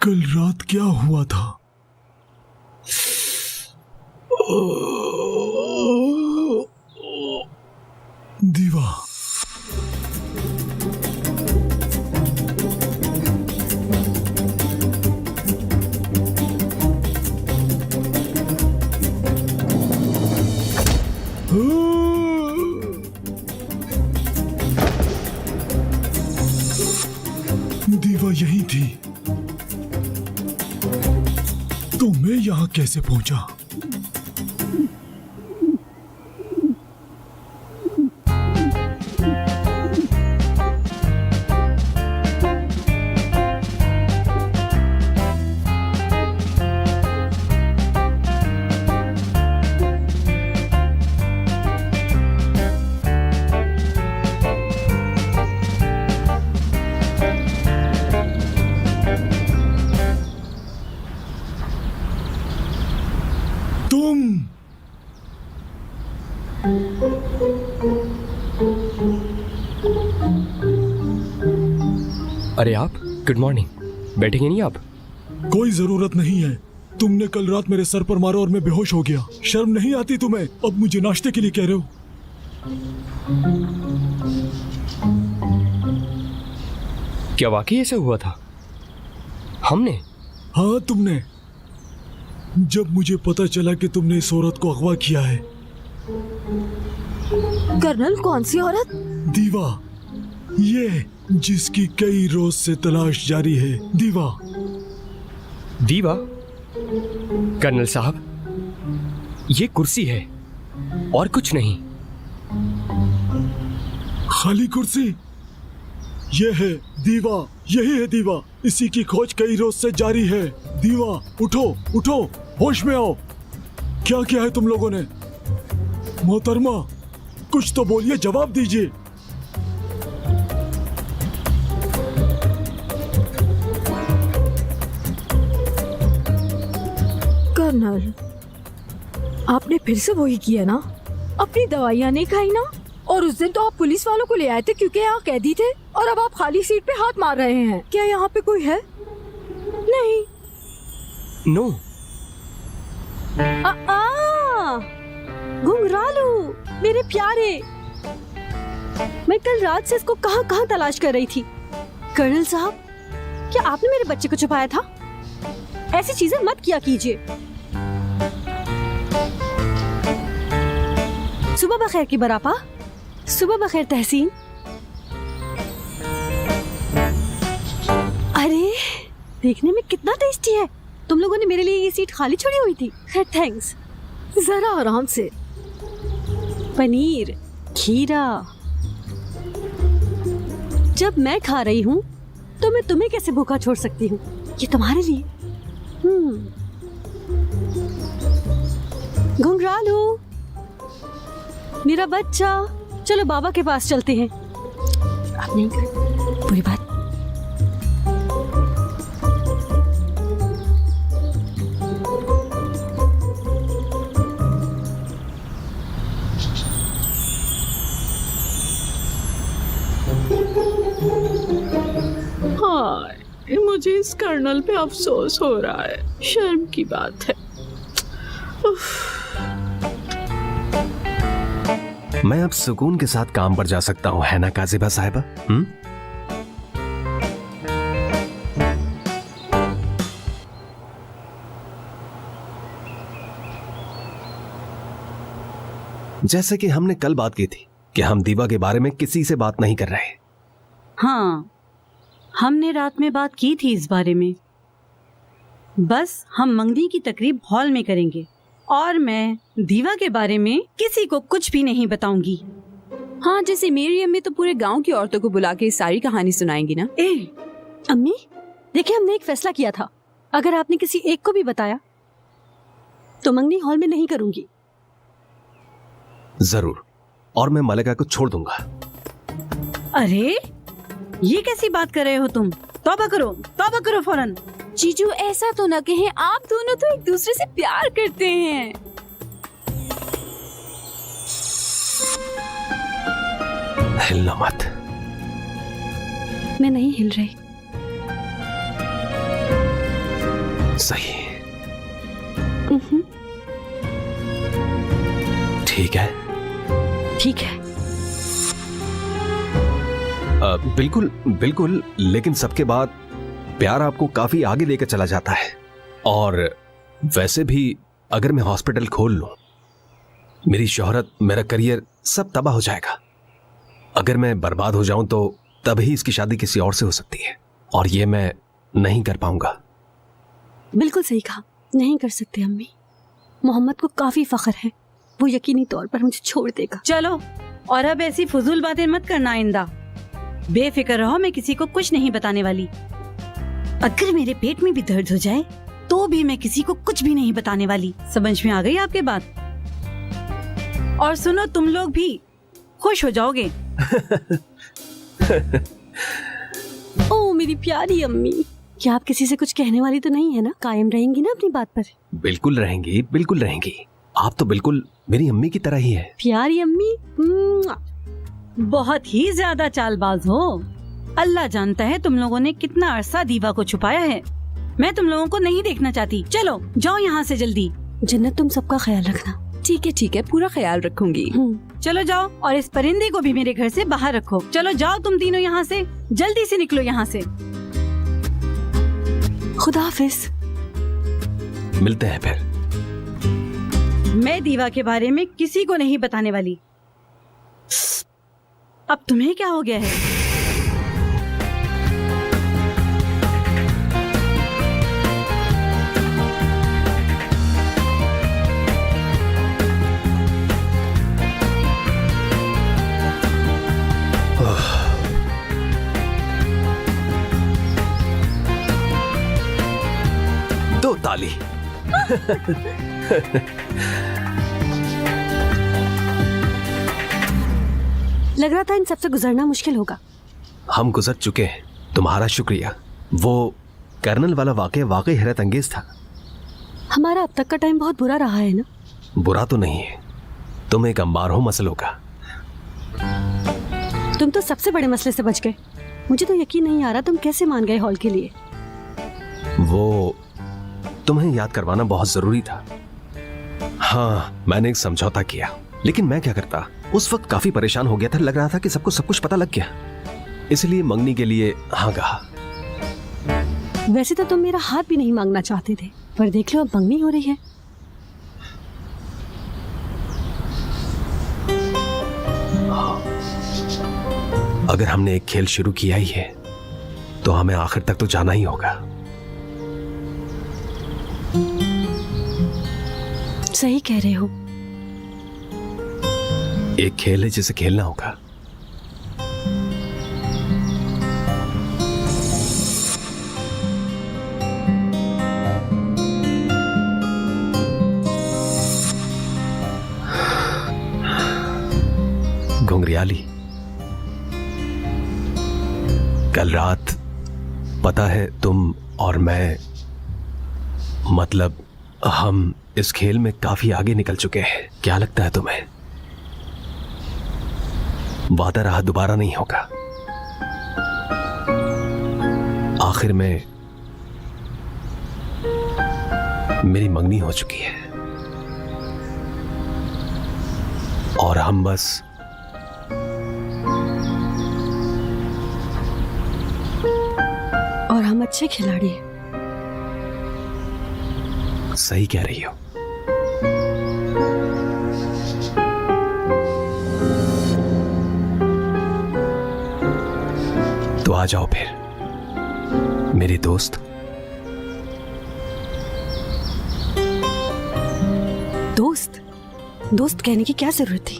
कल रात क्या हुआ था? दीवा, दीवा यही थी। तो मैं यहां कैसे पहुंचा? तुम अरे आप, गुड मॉर्निंग। बैठेंगे नहीं आप? कोई जरूरत नहीं है। तुमने कल रात मेरे सर पर मारा और मैं बेहोश हो गया। शर्म नहीं आती तुम्हें? अब मुझे नाश्ते के लिए कह रहे हो? क्या वाकई ऐसा हुआ था? हमने? हाँ, तुमने। जब मुझे पता चला कि तुमने इस औरत को अगवा किया है। कर्नल, कौन सी औरत? दीवा, ये जिसकी कई रोज से तलाश जारी है। दीवा। दीवा? कर्नल साहब, ये कुर्सी है और कुछ नहीं। खाली कुर्सी? ये है दीवा, यही है दीवा। इसी की खोज कई रोज से जारी है। दीवा, उठो उठो, होश में आओ। क्या किया है तुम लोगों ने? मोहतरमा, कुछ तो बोलिए, जवाब दीजिए। कर्नल, आपने फिर से वही किया ना? अपनी दवाइयाँ नहीं खाई ना? और उस दिन तो आप पुलिस वालों को ले आए थे क्योंकि यहाँ कैदी थे, और अब आप खाली सीट पे हाथ मार रहे हैं। क्या यहाँ पे कोई है? नहीं। नो। घुंघरालू, मेरे प्यारे, मैं कल रात से इसको कहाँ कहाँ तलाश कर रही थी। कर्नल साहब, क्या आपने मेरे बच्चे को छुपाया था? ऐसी चीजें मत किया कीजिए। सुबह बखैर की बरापा। सुबह बखैर तहसीन। अरे, देखने में कितना टेस्टी है। तुम लोगों ने मेरे लिए ये सीट खाली छोड़ी हुई थी। खैर, थैंक्स। जरा आराम से। पनीर, खीरा। जब मैं खा रही हूँ तो मैं तुम्हें कैसे भूखा छोड़ सकती हूँ? ये तुम्हारे लिए। घुंघरालू, मेरा बच्चा, चलो बाबा के पास चलते हैं। अब नहीं कर बुरी बात। हाँ, मुझे इस कर्नल पे अफसोस हो रहा है। शर्म की बात है। मैं अब सुकून के साथ काम पर जा सकता हूँ, है ना काजिबा साहिबा? जैसे कि हमने कल बात की थी कि हम दीवा के बारे में किसी से बात नहीं कर रहे। हाँ, हमने रात में बात की थी इस बारे में। बस हम मंगनी की तकरीब हॉल में करेंगे और मैं दीवा के बारे में किसी को कुछ भी नहीं बताऊंगी। हाँ, जैसे मेरी अम्मी तो पूरे गांव की औरतों को बुला के सारी कहानी सुनाएंगी ना। अम्मी, देखिए, हमने एक फैसला किया था। अगर आपने किसी एक को भी बताया तो मंगनी हॉल में नहीं करूंगी। जरूर, और मैं मलिका को छोड़ दूंगा। अरे ये कैसी बात कर रहे हो तुम? तौबा करो फौरन। जीजू ऐसा तो न कहें, आप दोनों तो एक दूसरे से प्यार करते हैं। हिलना मत। मैं नहीं हिल रही। सही, ठीक है। ठीक है। बिल्कुल बिल्कुल, लेकिन सबके बाद प्यार आपको काफी आगे लेकर चला जाता है। और वैसे भी अगर मैं हॉस्पिटल खोल लूं, मेरी शोहरत, मेरा करियर सब तबाह हो जाएगा। अगर मैं बर्बाद हो जाऊं तो तभी इसकी शादी किसी और से हो सकती है, और ये मैं नहीं कर पाऊंगा। बिल्कुल सही कहा, नहीं कर सकते अम्मी। मोहम्मद को काफी फख्र है, वो यकीनी तौर पर मुझे छोड़ देगा। चलो, और अब ऐसी फजूल बातें मत करना आइंदा। बेफिक्र रहो, मैं किसी को कुछ नहीं बताने वाली। अगर मेरे पेट में भी दर्द हो जाए तो भी मैं किसी को कुछ भी नहीं बताने वाली। समझ में आ गई आपके बात? और सुनो, तुम लोग भी खुश हो जाओगे। ओ मेरी प्यारी अम्मी, क्या आप किसी से कुछ कहने वाली तो नहीं है ना? कायम रहेंगी ना अपनी बात पर? बिल्कुल रहेंगी, बिल्कुल रहेंगी। आप तो बिल्कुल मेरी अम्मी की तरह ही है। प्यारी अम्मी, बहुत ही ज्यादा चालबाज हो। अल्लाह जानता है तुम लोगों ने कितना अरसा दीवा को छुपाया है। मैं तुम लोगों को नहीं देखना चाहती। चलो जाओ यहाँ से जल्दी। जन्नत, तुम सबका ख्याल रखना। ठीक है, पूरा ख्याल रखूंगी। चलो जाओ, और इस परिंदे को भी मेरे घर से बाहर रखो। चलो जाओ तुम तीनों यहाँ से, जल्दी से निकलो यहाँ से। खुदा हाफिज। मिलते हैं फिर। मैं दीवा के बारे में किसी को नहीं बताने वाली। अब तुम्हें क्या हो गया है? दो ताली। लग रहा था इन सबसे गुजरना मुश्किल होगा। हम गुजर चुके हैं, तुम्हारा शुक्रिया। वो कर्नल वाला वाकया वाकई हैरत अंगेज था। हमारा अब तक का टाइम बहुत बुरा रहा है ना? बुरा तो नहीं है, तुम एक अंबार हो मसलों का। तुम तो सबसे बड़े मसले से बच गए। मुझे तो यकीन नहीं आ रहा तुम कैसे मान गए हॉल के लिए। वो तुम्हें याद करवाना बहुत जरूरी था। हाँ, मैंने एक समझौता किया, लेकिन मैं क्या करता, उस वक्त काफी परेशान हो गया था। लग रहा था कि सबको सब कुछ पता लग गया, इसलिए मंगनी के लिए हाँ कहा। वैसे तो तुम मेरा हाथ भी नहीं मांगना चाहते थे, पर देख लो अब मंगनी हो रही है। अगर हमने एक खेल शुरू किया ही है तो हमें आखिर तक तो जाना ही होगा। सही कह रहे हो। एक खेल है जिसे खेलना होगा। घुंघरियाली, कल रात पता है तुम और मैं, मतलब हम इस खेल में काफी आगे निकल चुके हैं। क्या लगता है तुम्हें? वादा रहा दोबारा नहीं होगा। आखिर में मेरी मंगनी हो चुकी है और हम बस और हम अच्छे खिलाड़ी हैं। सही कह रही हो। तो आ जाओ फिर मेरी दोस्त। दोस्त? दोस्त कहने की क्या जरूरत थी?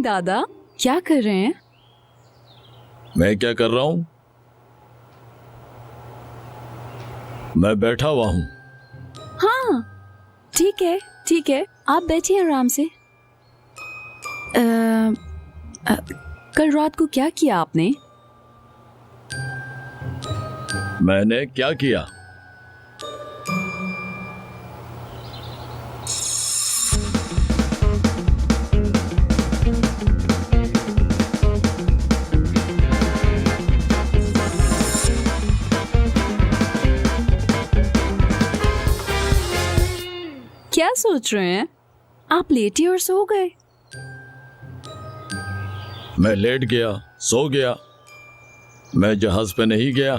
मॉर्निंग दादा, क्या कर रहे हैं? मैं क्या कर रहा हूं? मैं बैठा हुआ हूं। हाँ ठीक है, आप बैठिए आराम से। कल रात को क्या किया आपने? मैंने क्या किया? क्या सोच रहे हैं? आप लेटे और सो गए। मैं लेट गया, सो गया। मैं जहाज पे नहीं गया।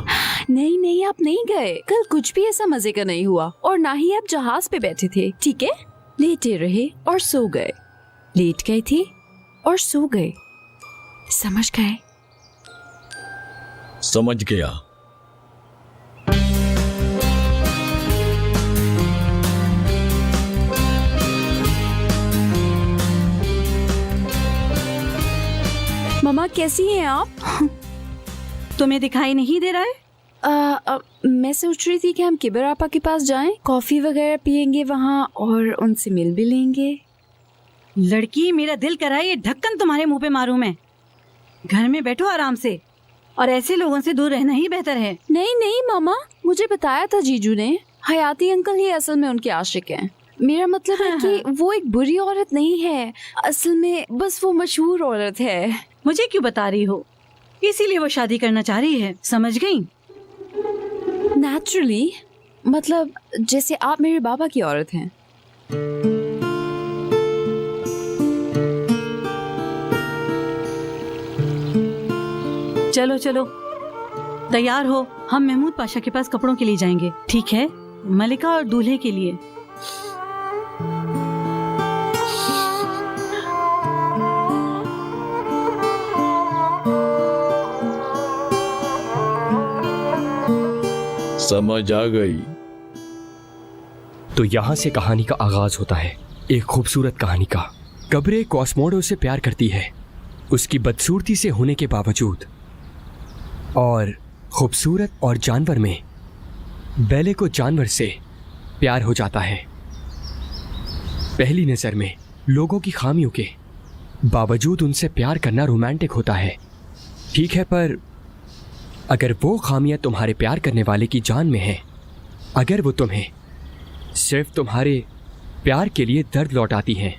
नहीं, आप नहीं गए। कल कुछ भी ऐसा मजे का नहीं हुआ, और ना ही आप जहाज पे बैठे थे, ठीक है? लेटे रहे और सो गए, लेट गए थे और सो गए, समझ गए? समझ गया। मम्मा कैसी हैं आप? तुम्हें दिखाई नहीं दे रहा है? मैं सोच रही थी कि हम किबर आपा के पास जाएं, कॉफी वगैरह पियेंगे वहाँ और उनसे मिल भी लेंगे। लड़की, मेरा दिल करा ये ढक्कन तुम्हारे मुंह पे मारूं मैं। घर में बैठो आराम से, और ऐसे लोगों से दूर रहना ही बेहतर है। नहीं मामा, मुझे बताया था जीजू ने, हयाती अंकल ही असल में उनके आशिक हैं। मेरा मतलब है कि वो एक बुरी औरत नहीं है, असल में बस वो मशहूर औरत है। मुझे क्यों बता रही हो? इसीलिए वो शादी करना चाह रही है, समझ गई? नेचुरली, मतलब जैसे आप मेरे बाबा की औरत हैं। चलो चलो, तैयार हो, हम महमूद पाशा के पास कपड़ों के लिए जाएंगे, ठीक है? मलिका और दूल्हे के लिए। समझ आ गई। तो यहाँ से कहानी का आगाज होता है, एक खूबसूरत कहानी का। कब्रे कॉस्मोडो से प्यार करती है, उसकी बदसूरती से होने के बावजूद, और खूबसूरत और जानवर में बेले को जानवर से प्यार हो जाता है। पहली नज़र में लोगों की खामियों के बावजूद उनसे प्यार करना रोमांटिक होता है, ठीक है, पर अगर वो खामियां तुम्हारे प्यार करने वाले की जान में है, अगर वो तुम्हें सिर्फ तुम्हारे प्यार के लिए दर्द लौटाती हैं।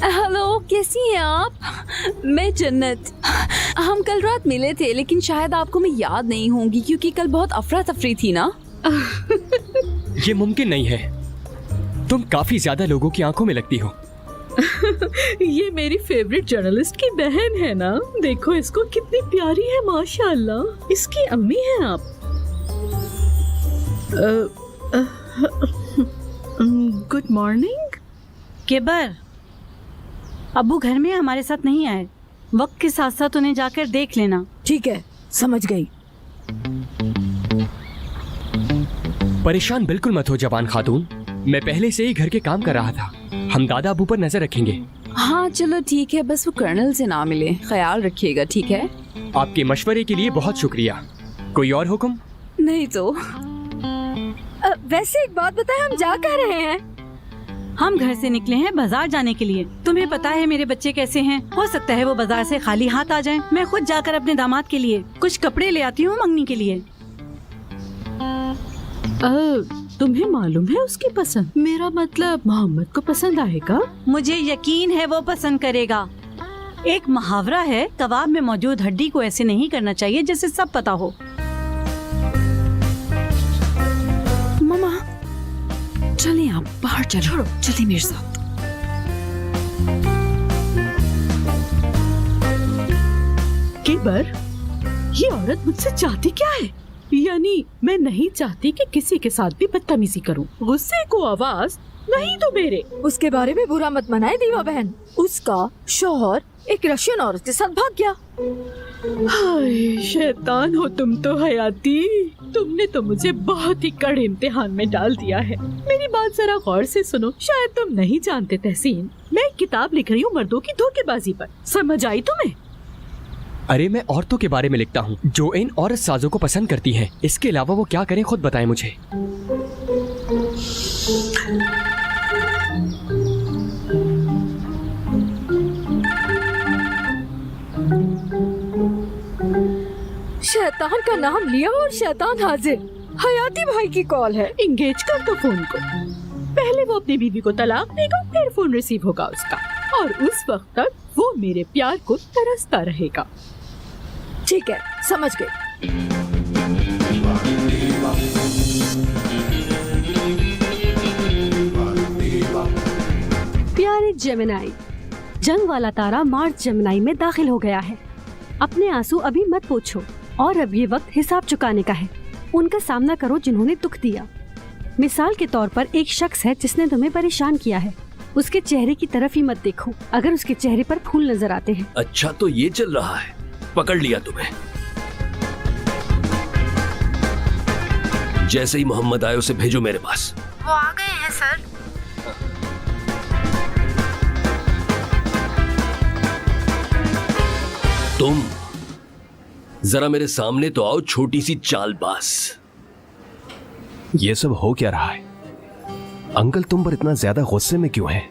हेलो, कैसी हैं आप? मैं जन्नत। हम कल रात मिले थे, लेकिन शायद आपको मैं याद नहीं होंगी क्योंकि कल बहुत अफरा तफरी थी ना। ये मुमकिन नहीं है, तुम काफी ज्यादा लोगों की आंखों में लगती हो। ये मेरी फेवरेट जर्नलिस्ट की बहन है ना, देखो इसको कितनी प्यारी है, माशाल्लाह। इसकी अम्मी हैं आप। Good morning. केबर, अब्बू घर में हमारे साथ नहीं आए, वक्त के साथ साथ उन्हें जाकर देख लेना। ठीक है, समझ गई। परेशान बिल्कुल मत हो जवान खातून, मैं पहले से ही घर के काम कर रहा था, हम दादा अबू पर नजर रखेंगे। हाँ चलो ठीक है, बस वो कर्नल से ना मिले, ख्याल रखिएगा, ठीक है? आपके मशवरे के लिए बहुत शुक्रिया। कोई और हुक्म? नहीं तो वैसे एक बात बताएं, हम जा कहाँ रहे हैं? हम घर से निकले हैं बाजार जाने के लिए। तुम्हें पता है मेरे बच्चे कैसे हैं, हो सकता है वो बाजार से खाली हाथ आ जाएं। मैं खुद जाकर अपने दामाद के लिए कुछ कपड़े ले आती हूँ मंगनी के लिए। तुम्हें मालूम है उसकी पसंद? मेरा मतलब मोहम्मद को पसंद आएगा। मुझे यकीन है वो पसंद करेगा। एक मुहावरा है, कबाब में मौजूद हड्डी को ऐसे नहीं करना चाहिए जैसे सब पता हो। मामा चले, आप बाहर चलो, चले मेरे साथ। केबर, ये औरत मुझसे चाहती क्या है? यानी मैं नहीं चाहती कि किसी के साथ भी बदतमीजी करूं। गुस्से को आवाज नहीं तो मेरे। उसके बारे में बुरा मत मनाए दीवा बहन, उसका शौहर एक रशियन औरत के साथ भाग गया। हाय शैतान हो तुम तो हयाती, तुमने तो मुझे बहुत ही कड़े इम्तिहान में डाल दिया है। मेरी बात जरा गौर से सुनो, शायद तुम नहीं जानते तहसीन, मैं एक किताब लिख रही हूँ मर्दों की धोखेबाजी पर। समझ आई तुम्हें? अरे मैं औरतों के बारे में लिखता हूँ जो इन औरत साजों को पसंद करती हैं। इसके अलावा वो क्या करें खुद बताएं मुझे। शैतान का नाम लिया और शैतान हाजिर। हयाती भाई की कॉल है। इंगेज कर दो फोन को। पहले वो अपनी बीवी को तलाक देगा, फिर फोन रिसीव होगा उसका, और उस वक्त तक वो मेरे प्यार को तरसता रहेगा। ठीक है, समझ गई। प्यारे जेमिनाई, जंग वाला तारा मार्स जेमिनाई में दाखिल हो गया है। अपने आंसू अभी मत पोंछो, और अब ये वक्त हिसाब चुकाने का है। उनका सामना करो जिन्होंने दुख दिया। मिसाल के तौर पर एक शख्स है जिसने तुम्हें परेशान किया है। उसके चेहरे की तरफ ही मत देखो अगर उसके चेहरे पर फूल नजर आते हैं। अच्छा तो ये चल रहा है, पकड़ लिया तुम्हें। जैसे ही मोहम्मद आए उसे भेजो मेरे पास। वो आ गए हैं सर। तुम जरा मेरे सामने तो आओ, छोटी सी चालबाज। ये सब हो क्या रहा है? अंकल तुम पर इतना ज्यादा गुस्से में क्यों हैं?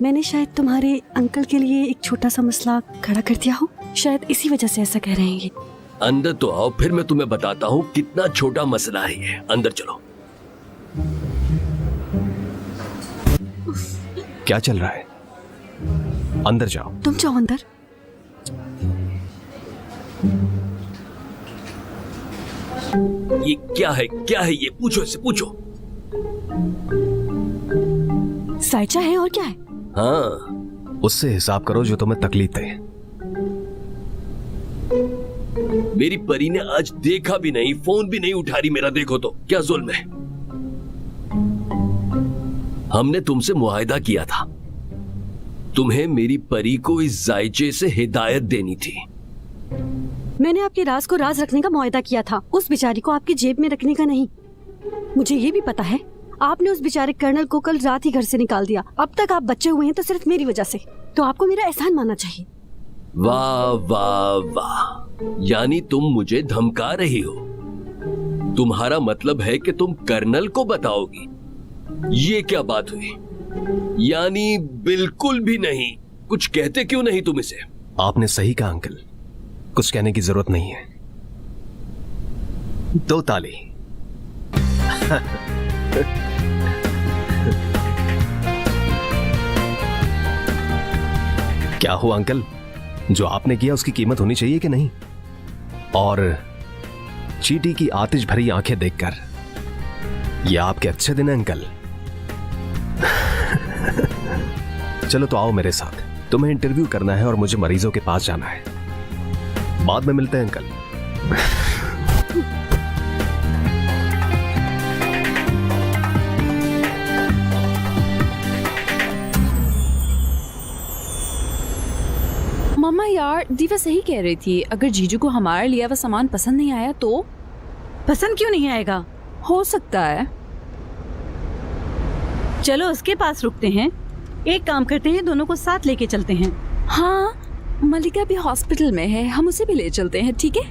मैंने शायद तुम्हारे अंकल के लिए एक छोटा सा मसला खड़ा कर दिया हो, शायद इसी वजह से ऐसा कह रहे हैं ये। अंदर तो आओ, फिर मैं तुम्हें बताता हूँ कितना छोटा मसला है ये। अंदर चलो। क्या चल रहा है? अंदर जाओ। तुम जाओ अंदर। ये क्या है? क्या है ये? पूछो इससे, पूछो। साइचा है और क्या है? हाँ, उससे हिसाब करो जो तुम्हें तकलीफ दे। मेरी परी ने आज देखा भी नहीं, फोन भी नहीं उठा रही मेरा। देखो तो क्या जुल्म है। हमने तुमसे मुआहदा किया था, तुम्हें मेरी परी को इस जायचे से हिदायत देनी थी। मैंने आपके राज को राज रखने का मुआहदा किया था, उस बेचारी को आपकी जेब में रखने का नहीं। मुझे ये भी पता है आपने उस बेचारे कर्नल को कल रात ही घर से निकाल दिया। अब तक आप बचे हुए हैं तो सिर्फ मेरी वजह से, तो आपको मेरा एहसान मानना चाहिए। वाह वाह वाह, यानी तुम मुझे धमका रही हो। तुम्हारा मतलब है कि तुम कर्नल को बताओगी? ये क्या बात हुई? यानी बिल्कुल भी नहीं। कुछ कहते क्यों नहीं तुम इसे? आपने सही कहा अंकल, कुछ कहने की जरूरत नहीं है। दो ताली। क्या हुआ अंकल? जो आपने किया उसकी कीमत होनी चाहिए कि नहीं? और चीटी की आतिश भरी आंखें देखकर, ये आपके अच्छे दिन हैं अंकल। चलो तो आओ मेरे साथ, तुम्हें इंटरव्यू करना है और मुझे मरीजों के पास जाना है। बाद में मिलते हैं अंकल। मम्मा यार, दीवा सही कह रही थी। अगर जीजू को हमारे लिया हुआ सामान पसंद नहीं आया तो? पसंद क्यों नहीं आएगा? हो सकता है। चलो उसके पास रुकते हैं। एक काम करते हैं, दोनों को साथ लेके चलते हैं। हाँ, मलिका भी हॉस्पिटल में है, हम उसे भी ले चलते हैं। ठीक है?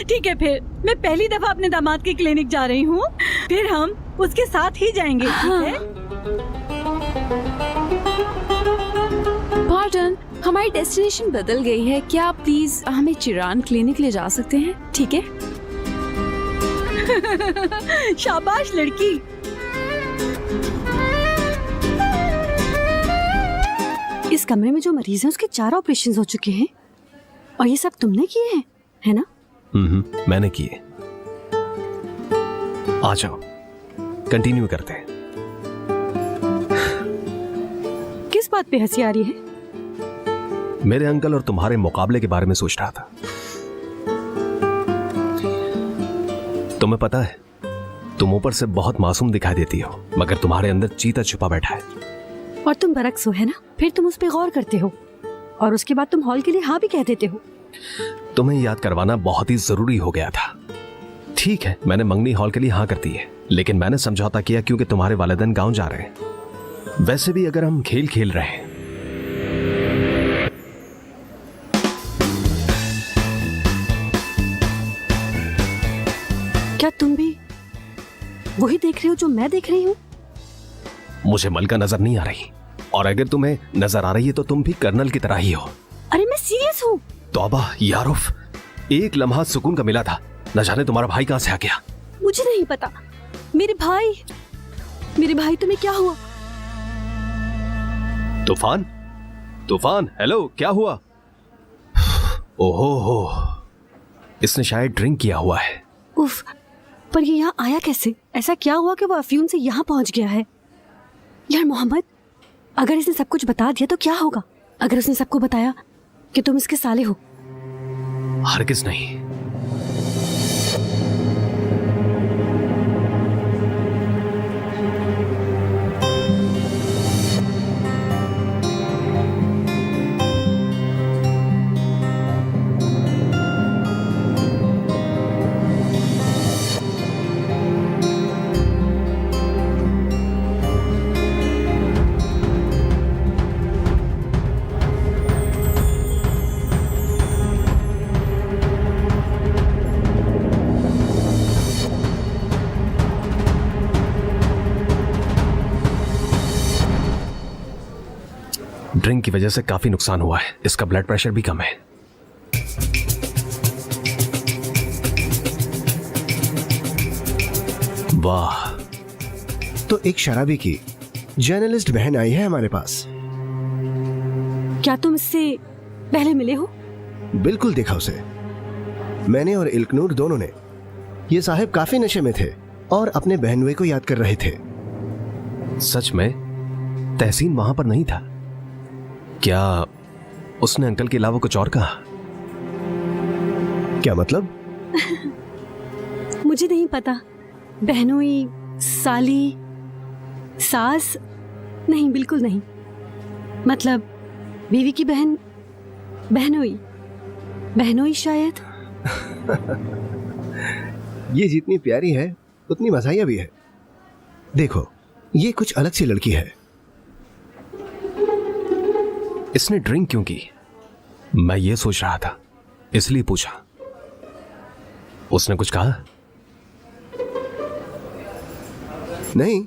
ठीक है, फिर मैं पहली दफा अपने दामाद के क्लिनिक जा रही हूँ, फिर हम उसके साथ ही जाएंगे। हाँ। ठीक है? पार्डन, हमारी डेस्टिनेशन बदल गई है। क्या आप प्लीज हमें चिरान क्लिनिक ले जा सकते हैं? ठीक है? शाबाश लड़की। इस कमरे में जो मरीज हैं उसके 4 ऑपरेशन हो चुके हैं, और ये सब तुमने किए हैं, है ना? मैंने किए। आ जाओ, कंटिन्यू करते हैं। किस बात पे हंसी आ रही है? मेरे अंकल और तुम्हारे मुकाबले के बारे में सोच रहा था। तुम्हें पता है, तुम ऊपर से बहुत मासूम दिखाई देती हो, मगर तुम्हारे अंदर चीता छुपा बैठा है। और तुम बरक्स हो, है ना? फिर तुम उस पर गौर करते हो और उसके बाद तुम हॉल के लिए हाँ भी कह देते हो। तुम्हें याद करवाना बहुत ही जरूरी हो गया था। ठीक है, मैंने मंगनी हॉल के लिए हाँ कर दी है, लेकिन मैंने समझौता किया क्योंकि तुम्हारे वालिदैन गांव जा रहे हैं। वैसे भी अगर हम खेल खेल रहे हैं। क्या तुम भी वही देख रहे हो जो मैं देख रही हूँ? मुझे मलका नजर नहीं आ रही, और अगर तुम्हें नजर आ रही है तो तुम भी कर्नल की तरह ही हो। अरे मैं सीरियस हूँ। तौबा यारूफ, एक लम्हा सुकून का मिला था। न जाने तुम्हारा भाई कहां से आ गया। मुझे नहीं पता। मेरे भाई तुम्हें क्या हुआ? तूफान, तूफान, हेलो, क्या हुआ? ओहो हो, इसने शायद ड्रिंक किया हुआ है। उफ, पर ये यहाँ आया कैसे? ऐसा क्या हुआ कि वो अफ्यून से यहाँ पहुंच गया है? यार मोहम्मद, अगर इसने सब कुछ बता दिया तो क्या होगा? अगर उसने सबको बताया कि तुम इसके साले हो? हरगिज़ नहीं। ड्रिंक की वजह से काफी नुकसान हुआ है। इसका ब्लड प्रेशर भी कम है। वाह, तो एक शराबी की जर्नलिस्ट बहन आई है हमारे पास। क्या तुम इससे पहले मिले हो? बिल्कुल देखा उसे। मैंने और इल्कनूर दोनों ने। ये साहब काफी नशे में थे और अपने बहनोई को याद कर रहे थे। सच में तहसीन वहां पर नहीं था क्या? उसने अंकल के अलावा कुछ और कहा? क्या मतलब? मुझे नहीं पता। बहनोई, साली, सास? नहीं, बिल्कुल नहीं। मतलब बीवी की बहन, बहनोई शायद। ये जितनी प्यारी है उतनी मज़ाहिया भी है। देखो, ये कुछ अलग सी लड़की है। इसने ड्रिंक क्यों की? मैं ये सोच रहा था, इसलिए पूछा। उसने कुछ कहा? नहीं,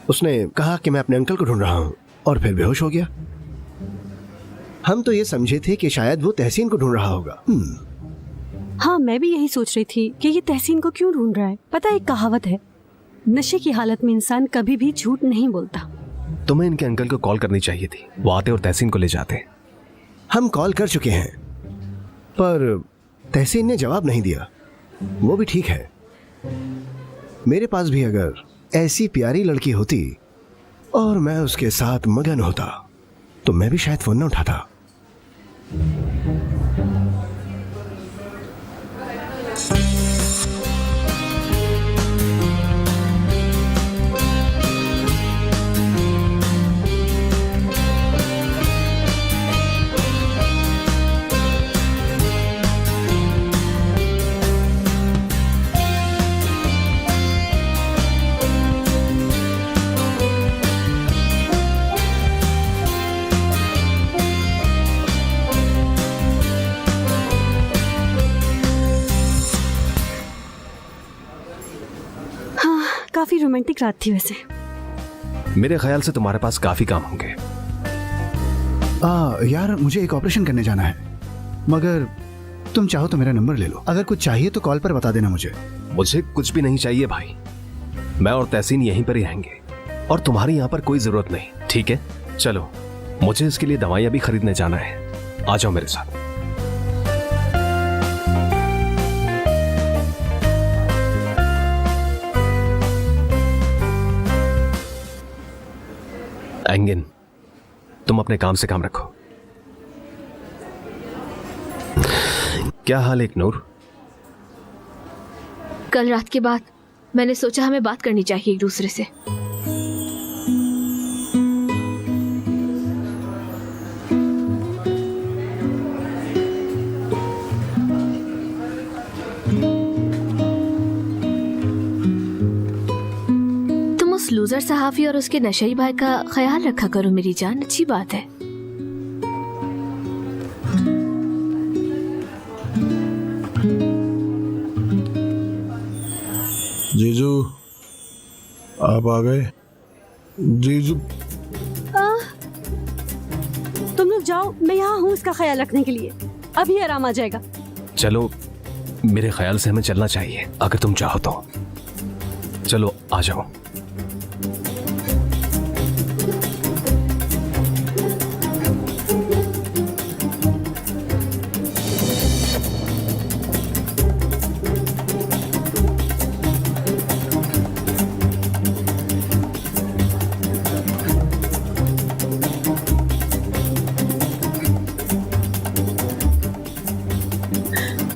उसने कहा कि मैं अपने अंकल को ढूंढ रहा हूं और फिर बेहोश हो गया। हम तो ये समझे थे कि शायद वो तहसीन को ढूंढ रहा होगा। हाँ, मैं भी यही सोच रही थी कि ये तहसीन को क्यों ढूंढ रहा है। पता है, एक कहावत है, नशे की हालत में इंसान कभी भी झूठ नहीं बोलता। तुम्हें इनके अंकल को कॉल करनी चाहिए थी। वो आते और तहसीन को ले जाते। हम कॉल कर चुके हैं, पर तहसीन ने जवाब नहीं दिया। वो भी ठीक है। मेरे पास भी अगर ऐसी प्यारी लड़की होती और मैं उसके साथ मगन होता तो मैं भी शायद फोन न उठाता। काफी रोमांटिक रात थी वैसे। मेरे ख्याल से तुम्हारे पास काफी काम होंगे। यार, मुझे एक ऑपरेशन करने जाना है, मगर तुम चाहो तो मेरा नंबर ले लो। अगर कुछ चाहिए तो कॉल पर बता देना मुझे। मुझे कुछ भी नहीं चाहिए भाई। मैं और तहसीन यहीं पर ही रहेंगे और तुम्हारी यहाँ पर कोई जरूरत नहीं। ठीक है, चलो, मुझे इसके लिए दवाइयाँ भी खरीदने जाना है। आ जाओ मेरे साथ। एंगिन, तुम अपने काम से काम रखो। क्या हाल है इल्कनूर? कल रात के बाद मैंने सोचा हमें बात करनी चाहिए एक दूसरे से। अजहर सहाफी और उसके नशई भाई का ख्याल रखा करो मेरी जान, अच्छी बात है। जीजू आप आ गए। जीजू तुम लोग जाओ, मैं यहाँ हूँ इसका ख्याल रखने के लिए। अभी आराम आ जाएगा। चलो, मेरे ख्याल से हमें चलना चाहिए, अगर तुम चाहो तो। चलो आ जाओ।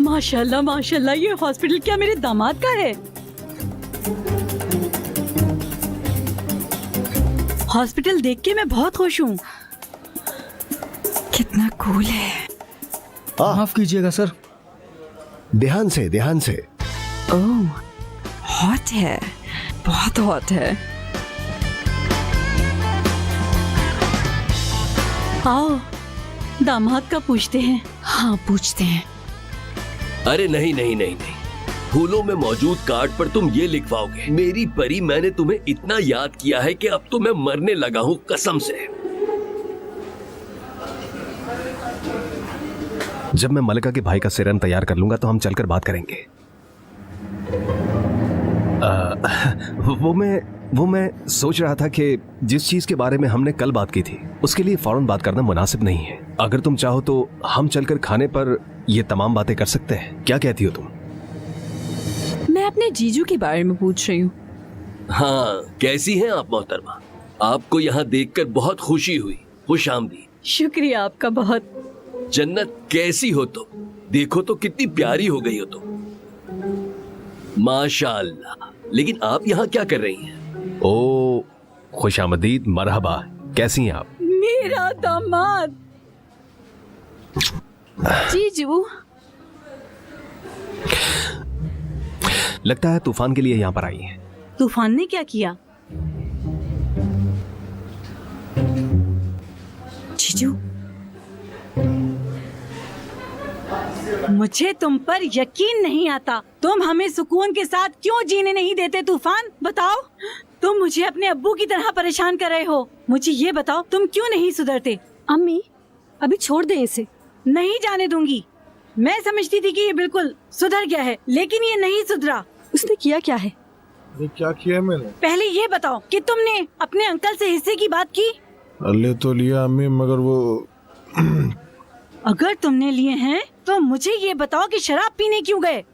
माशाल्लाह माशाल्लाह, ये हॉस्पिटल क्या मेरे दामाद का है? हॉस्पिटल देख के मैं बहुत खुश हूँ। कितना कूल है। माफ कीजिएगा सर। ध्यान से, ध्यान से। ओह, हॉट है, बहुत हॉट है। आओ, दामाद का पूछते हैं। हाँ, पूछते हैं। अरे नहीं नहीं नहीं नहीं, फूलों में मौजूद कार्ड पर तुम ये लिखवाओगे, मेरी परी मैंने तुम्हें इतना याद किया है कि अब तो मैं मरने लगा हूँ कसम से। जब मैं मलिका के भाई का सिरन तैयार कर लूंगा तो हम चलकर बात करेंगे। वो मैं सोच रहा था कि जिस चीज के बारे में हमने कल बात की थी उसके लिए फौरन बात करना मुनासिब नहीं है। अगर तुम चाहो तो हम चलकर खाने पर ये तमाम बातें कर सकते हैं। क्या कहती हो तुम? मैं अपने जीजू के बारे में पूछ रही हूँ। हाँ, कैसी हैं आप मोहतरमा? आपको यहाँ देखकर बहुत खुशी हुई। खुश आमदी। शुक्रिया आपका बहुत। जन्नत कैसी हो तुम? देखो तो कितनी प्यारी हो गई हो तुम, माशाअल्लाह। लेकिन आप यहाँ क्या कर रही हैं? ओ, खुशामदीद, मरहबा। कैसी हैं आप? मेरा दामाद। जीजू, लगता है तूफान के लिए यहाँ पर आई हैं। तूफान ने क्या किया? जीजू, मुझे तुम पर यकीन नहीं आता। तुम हमें सुकून के साथ क्यों जीने नहीं देते तूफान? बताओ, तुम मुझे अपने अब्बू की तरह परेशान कर रहे हो। मुझे ये बताओ, तुम क्यों नहीं सुधरते? अम्मी, अभी छोड़ दें इसे। नहीं जाने दूंगी। मैं समझती थी कि ये बिल्कुल सुधर गया है, लेकिन ये नहीं सुधरा। उसने किया क्या है? ये क्या किया मैंने? पहले ये बताओ कि तुमने अपने अंकल से हिस्से की बात की? ले तो लिया अम्मी, मगर वो अगर तुमने लिए हैं तो मुझे ये बताओ कि शराब पीने क्यों गए?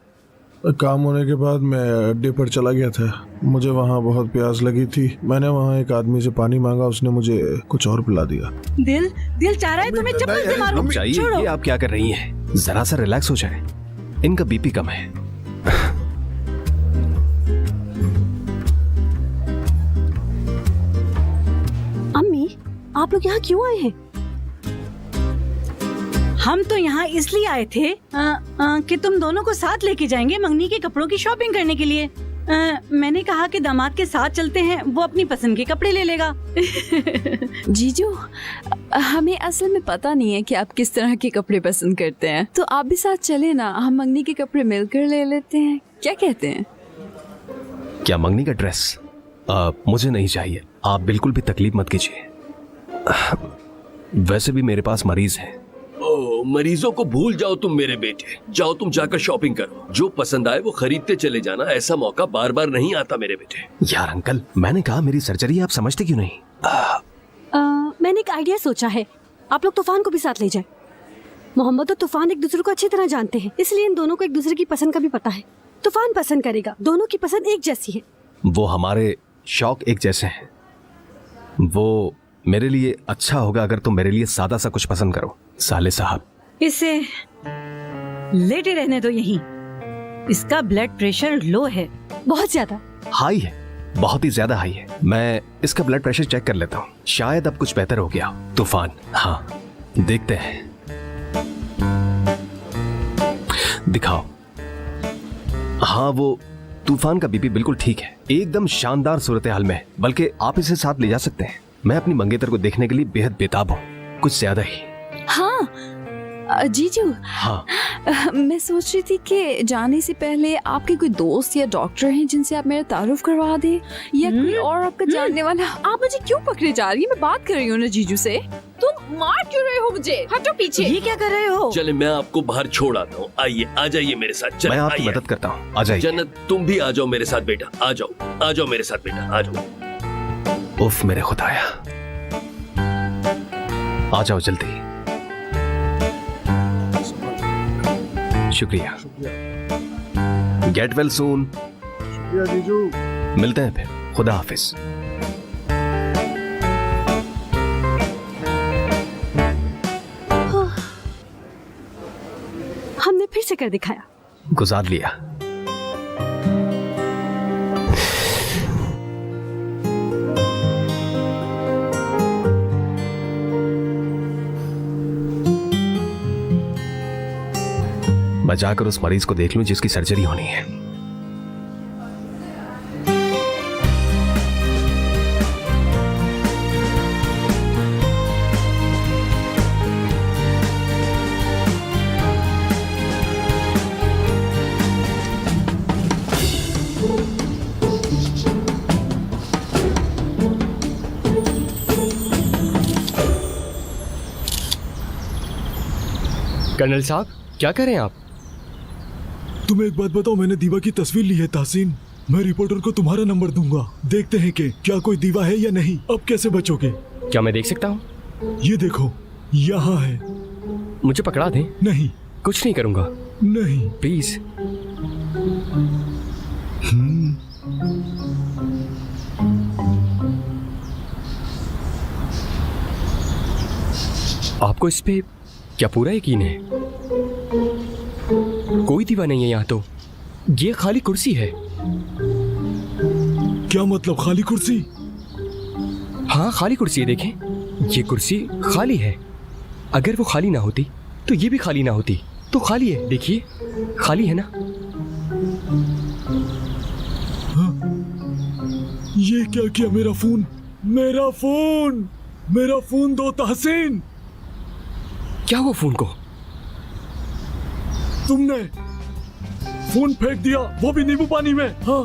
काम होने के बाद मैं अड्डे पर चला गया था। मुझे वहाँ बहुत प्यास लगी थी। मैंने वहाँ एक आदमी से पानी मांगा, उसने मुझे कुछ और पिला दिया। दिल चाह रहा है तुम्हें चप्पल से मारूं। चाहिए, ये आप क्या कर रही हैं? जरा सा रिलैक्स हो जाए, इनका बीपी कम है। अम्मी, आप लोग यहाँ क्यों आए हैं? हम तो यहाँ इसलिए आए थे कि तुम दोनों को साथ लेके जाएंगे मंगनी के कपड़ों की शॉपिंग करने के लिए। मैंने कहा कि दामाद के साथ चलते हैं, वो अपनी पसंद के कपड़े ले लेगा। जीजू, हमें असल में पता नहीं है कि आप किस तरह के कपड़े पसंद करते हैं, तो आप भी साथ चले ना, हम मंगनी के कपड़े मिलकर ले लेते हैं। क्या कहते हैं? क्या मंगनी का ड्रेस? मुझे नहीं चाहिए। आप बिल्कुल भी तकलीफ मत कीजिए। वैसे भी मेरे पास मरीज है। ओ, मरीजों को भूल जाओ तुम मेरे बेटे। जाओ तुम जाकर शॉपिंग करो, जो पसंद आए वो खरीदते चले जाना। ऐसा मौका बार बार नहीं आता मेरे बेटे। यार अंकल, मैंने कहा मेरी सर्जरी, आप समझते क्यों नहीं? मैंने एक आइडिया सोचा है, आप लोग तूफान को भी साथ ले जाएं। मोहम्मद और तूफान एक दूसरे को अच्छी तरह जानते हैं, इसलिए इन दोनों को एक दूसरे की पसंद का भी पता है। तूफान पसंद करेगा, दोनों की पसंद एक जैसी है। वो हमारे शौक एक जैसे हैं। वो मेरे लिए अच्छा होगा अगर तुम मेरे लिए सादा सा कुछ पसंद करो। साले साहब, इसे लेटे रहने दो यहीं। इसका ब्लड प्रेशर लो है, बहुत ज्यादा हाई है, बहुत ही ज्यादा हाई है। मैं इसका ब्लड प्रेशर चेक कर लेता हूँ, शायद अब कुछ बेहतर हो गया। तूफान, हाँ देखते हैं, दिखाओ। हाँ वो तूफान का बीपी बिल्कुल ठीक है, एकदम शानदार सूरत हाल में है। बल्कि आप इसे साथ ले जा सकते हैं। मैं अपनी मंगेतर को देखने के लिए बेहद बेताब हूँ, कुछ ज्यादा ही। हाँ जीजू, हाँ मैं सोच रही थी कि जाने से पहले आपके कोई दोस्त या डॉक्टर हैं जिनसे आप मेरा तारुफ करवा दें, या कोई और आपका जानने वाला। आप मुझे क्यों पकड़े जा रही है? मैं बात कर रही हूँ ना जीजू से। तुम मार क्यों रहे हो मुझे? हटो पीछे। ये क्या कर रहे हो? चले मैं आपको बाहर छोड़ आता हूँ। आइए, आ जाइए मेरे साथ। चले, मैं आपकी आइए। मदद करता हूँ, आ जाइए। जन्नत तुम भी आ जाओ मेरे साथ बेटा, आ जाओ मेरे साथ बेटा, आ जाओ। उफ मेरे खुदाया, आ जाओ जल्दी। शुक्रिया। Get well soon. शुक्रिया जीजू। मिलते हैं फिर, खुदा हाफिज। हमने फिर से कर दिखाया। गुजार लिया। मैं जाकर उस मरीज को देख लूं जिसकी सर्जरी होनी है। कर्नल साहब, क्या कर रहे हैं आप? तुम एक बात बताओ, मैंने दीवा की तस्वीर ली है ताहसीन। मैं रिपोर्टर को तुम्हारा नंबर दूंगा, देखते हैं कि क्या कोई दीवा है या नहीं। अब कैसे बचोगे? क्या मैं देख सकता हूँ? ये देखो, यहाँ है। मुझे पकड़ा दें? नहीं। कुछ नहीं करूंगा। नहीं प्लीज। आपको इस पे क्या पूरा यकीन है? कोई दीवा नहीं है यहाँ तो। ये खाली कुर्सी है। क्या मतलब खाली कुर्सी? हाँ खाली कुर्सी है, देखें ये कुर्सी खाली है। अगर वो खाली ना होती तो ये भी खाली ना होती। तो खाली है, देखिए खाली है ना। हाँ? ये क्या किया? मेरा फोन, मेरा फोन, मेरा फोन दो ताहसीन। क्या हुआ फोन को? तुमने फोन फेंक दिया, वो भी नींबू पानी में। हाँ।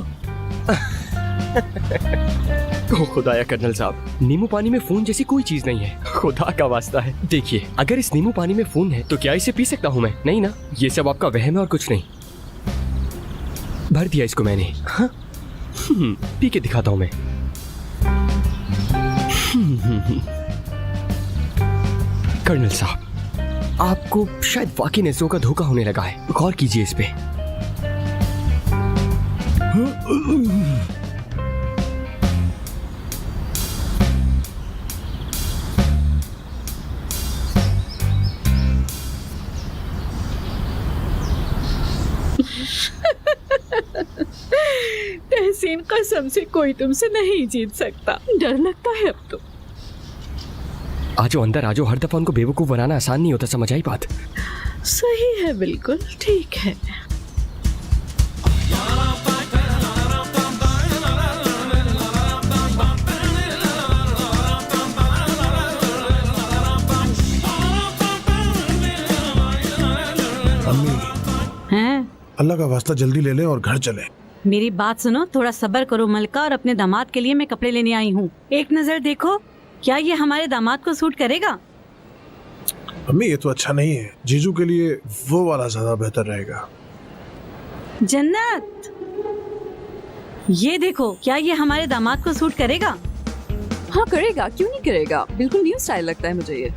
ओ खुदाया कर्नल साहब, नींबू पानी में फोन जैसी कोई चीज नहीं है, खुदा का वास्ता है। देखिए अगर इस नींबू पानी में फोन है तो क्या इसे पी सकता हूँ मैं? नहीं ना, ये सब आपका वहम है और कुछ नहीं। भर दिया इसको मैंने। हाँ? पी के दिखाता हूँ मैं। कर्नल साहब, आपको शायद वाकई नजरों का धोखा होने लगा है, गौर कीजिए इस पे। तहसीन, कसम से कोई तुमसे नहीं जीत सकता। डर लगता है अब तो। आजो अंदर आजो, हर दफा उनको बेवकूफ बनाना आसान नहीं होता, समझ आई बात? सही है, बिल्कुल ठीक है। अम्मी, हैं? अल्लाह का वास्ता जल्दी ले लें और घर चलें। मेरी बात सुनो, थोड़ा सब्र करो मलका, और अपने दामाद के लिए मैं कपड़े लेने आई हूँ। एक नजर देखो, क्या ये हमारे दामाद को सूट करेगा? अम्मी ये तो अच्छा नहीं है, जीजू के लिए वो वाला ज्यादा बेहतर रहेगा। जन्नत, ये देखो, क्या ये हमारे दामाद को सूट करेगा? हाँ करेगा, क्यों नहीं करेगा, बिल्कुल न्यू स्टाइल लगता है मुझे ये।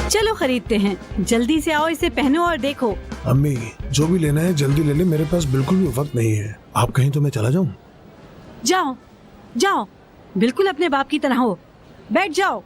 चलो खरीदते हैं, जल्दी से आओ, इसे पहनो और देखो। अम्मी जो भी लेना है जल्दी ले ले, मेरे पास बिल्कुल भी वक्त नहीं है। आप कहीं तो मैं चला जाऊं? जाओ जाओ, बिल्कुल अपने बाप की तरह हो, बैठ जाओ।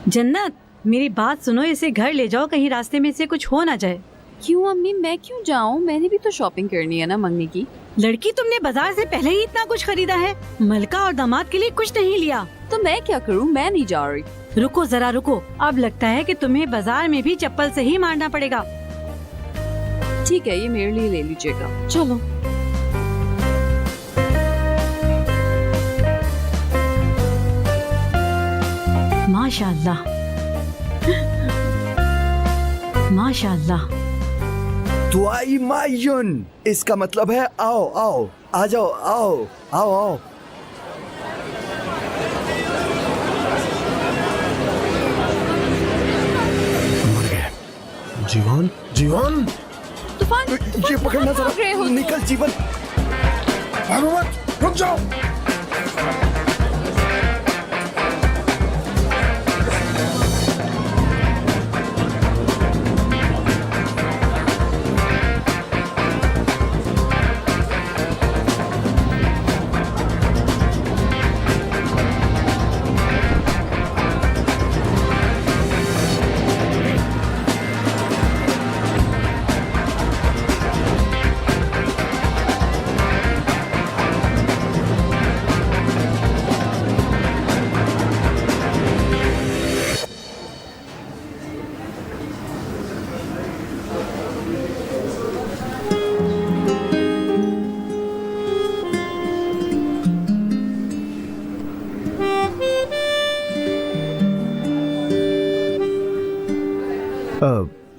जन्नत, मेरी बात सुनो, इसे घर ले जाओ, कहीं रास्ते में से कुछ हो ना जाए। क्यों अम्मी, मैं क्यों जाऊँ? मैंने भी तो शॉपिंग करनी है ना मंगनी की। लड़की, तुमने बाजार से पहले ही इतना कुछ खरीदा है, मलका और दामाद के लिए कुछ नहीं लिया। तो मैं क्या करूँ, मैं नहीं जा रही। रुको जरा रुको, अब लगता है कि तुम्हें बाजार में भी चप्पल से ही मारना पड़ेगा। ठीक है, ये मेरे लिए ले लीजिएगा। चलो। माशाअल्लाह, माशाअल्लाह। दुआई मायुन, इसका मतलब है आओ आओ, आ जाओ, आओ आओ आओ। जीवन, जीवन, तूफान, ये पकड़ना भाग रहे हो जरा, तुम। निकल जीवन, भागो मत, रुक जाओ।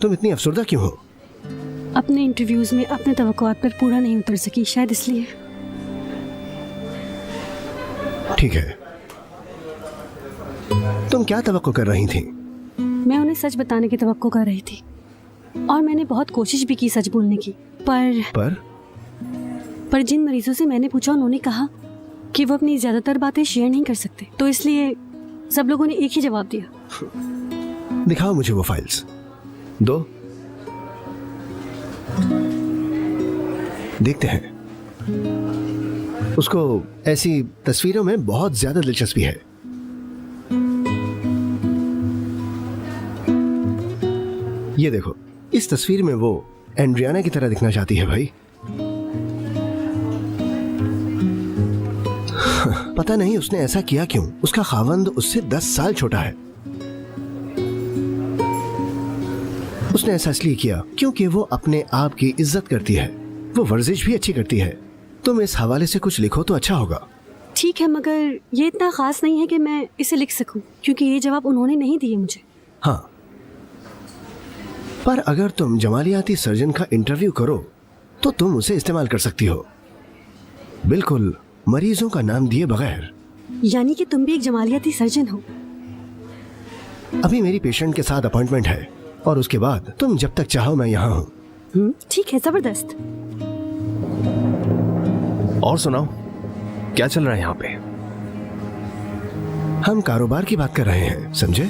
तुम इतनी अफसरदा क्यों हो? अपने इंटरव्यूज में अपने तवक्कुआत पर पूरा नहीं उतर सकी, शायद इसलिए। ठीक है, तुम क्या तवक्को कर रही थी? मैं उन्हें सच बताने की तवक्को कर रही थी और मैंने बहुत कोशिश भी की सच बोलने की, पर जिन मरीजों से मैंने पूछा उन्होंने कहा कि वो अपनी ज्यादातर बातें शेयर नहीं कर सकते, तो इसलिए सब लोगों ने एक ही जवाब दिया। दिखाओ मुझे वो फाइल्स, दो, देखते हैं। उसको ऐसी तस्वीरों में बहुत ज्यादा दिलचस्पी है। ये देखो, इस तस्वीर में वो एंड्रियाना की तरह दिखना चाहती है भाई। पता नहीं उसने ऐसा किया क्यों। उसका खावंद उससे 10 साल छोटा है। उसने ऐसा इसलिए किया क्योंकि वो अपने आप की इज्जत करती है, वो वर्जिश भी अच्छी करती है। तुम इस हवाले से कुछ लिखो तो अच्छा होगा। ठीक है, मगर ये इतना खास नहीं है कि मैं इसे लिख सकूं, क्योंकि ये जवाब उन्होंने नहीं दिए मुझे। हाँ, पर अगर तुम जमालियाती सर्जन का इंटरव्यू करो तो तुम उसे इस्तेमाल कर सकती हो, बिल्कुल मरीजों का नाम दिए बगैर। यानी कि तुम भी एक जमालियाती सर्जन हो? अभी मेरी पेशेंट के साथ अपॉइंटमेंट है और उसके बाद तुम जब तक चाहो मैं यहाँ हूँ। ठीक है, जबरदस्त। और सुनाओ, क्या चल रहा है यहाँ पे? हम कारोबार की बात कर रहे हैं, समझे?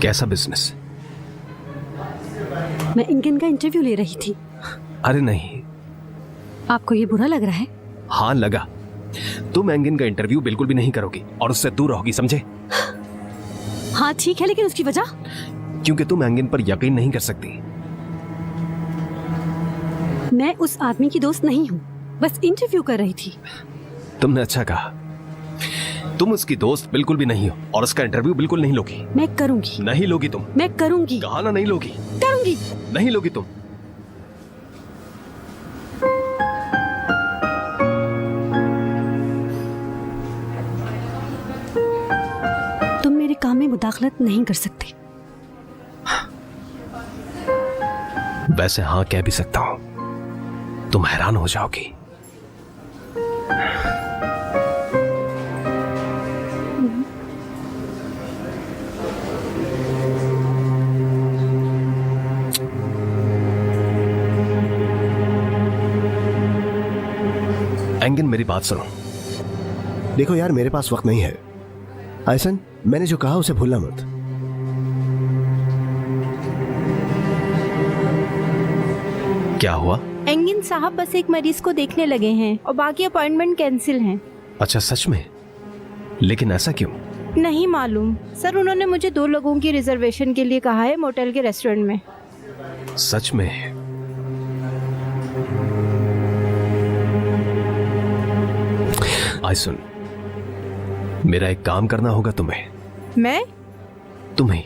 कैसा बिजनेस? मैं इंगन का इंटरव्यू ले रही थी। अरे नहीं। आपको ये बुरा लग रहा है? हाँ लगा। तुम एंगिन का इंटरव्यू बिल्कुल भी नहीं करोगी और उससे दूर रहोगी, समझे? हाँ ठीक है, लेकिन उसकी वजह? क्योंकि तुम एंगिन पर यकीन नहीं कर सकती। मैं उस आदमी की दोस्त नहीं हूँ, बस इंटरव्यू कर रही थी। तुमने अच्छा कहा। तुम उसकी दोस्त बिल्कुल भी नहीं हो और उसका इंटरव्यू बिल्कुल नहीं लोगी। मैं करूंगी। नहीं लोगी तुम। मैं करूंगी। कहा ना नहीं लोगी। करूंगी। नहीं लोगी तुम। तुम मेरे काम में मुदाखलत नहीं कर सकते। वैसे हाँ कह भी सकता हूं, तुम हैरान हो जाओगी। एंगिन मेरी बात सुनो। देखो यार, मेरे पास वक्त नहीं है। आयसन, मैंने जो कहा उसे भूलना मत। क्या हुआ? एंगिन साहब बस एक मरीज को देखने लगे हैं और बाकी अपॉइंटमेंट कैंसिल हैं। अच्छा सच में? लेकिन ऐसा क्यों? नहीं मालूम सर, उन्होंने मुझे 2 लोगों की रिजर्वेशन के लिए कहा है मोटेल के रेस्टोरेंट में। सच में? आई सुन, मेरा एक काम करना होगा तुम्हें। मैं? तुम्हें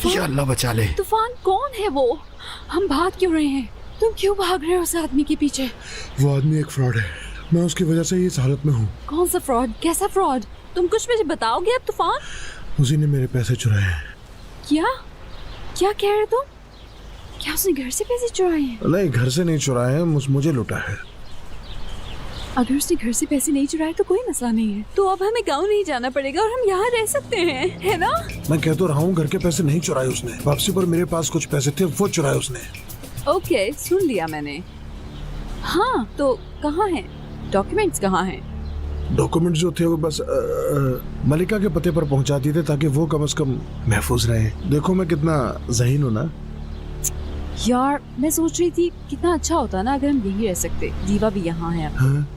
या अल्लाह बचा ले। तूफान कौन है वो? हम भाग क्यों रहे हैं? तुम क्यों भाग रहे हो उस आदमी के पीछे? वो आदमी एक फ्रॉड है, मैं उसकी वजह से इस हालत में हूँ। कौन सा फ्रॉड? कैसा फ्रॉड? तुम कुछ मुझे बताओगे अब तूफान? उसी ने मेरे पैसे चुराए हैं। क्या क्या कह रहे तुम? क्या उसने घर से पैसे चुराए हैं? नहीं, घर से नहीं चुराए हैं, मुझे लूटा है। अगर उसने घर से पैसे नहीं चुराए तो कोई मसला नहीं है, तो अब हमें गाँव नहीं जाना पड़ेगा और हम यहाँ रह सकते हैं, है ना? मैं कह तो रहा हूँ, घर के पैसे नहीं चुराए उसने। वापसी पर मेरे पास कुछ पैसे थे, वो चुराए उसने। ओके, सुन लिया मैंने। हाँ, तो कहाँ हैं? डॉक्यूमेंट्स कहाँ हैं? डॉक्यूमेंट जो थे वो बस मलिका के पते पर पहुंचा दिए थे ताकि वो कम से कम महफूज रहे। देखो मैं कितना ज़हीन हूँ ना। यार मैं सोच रही थी कितना अच्छा होता ना अगर हम यहीं रह सकते। दीवा भी यहाँ है। हाँ?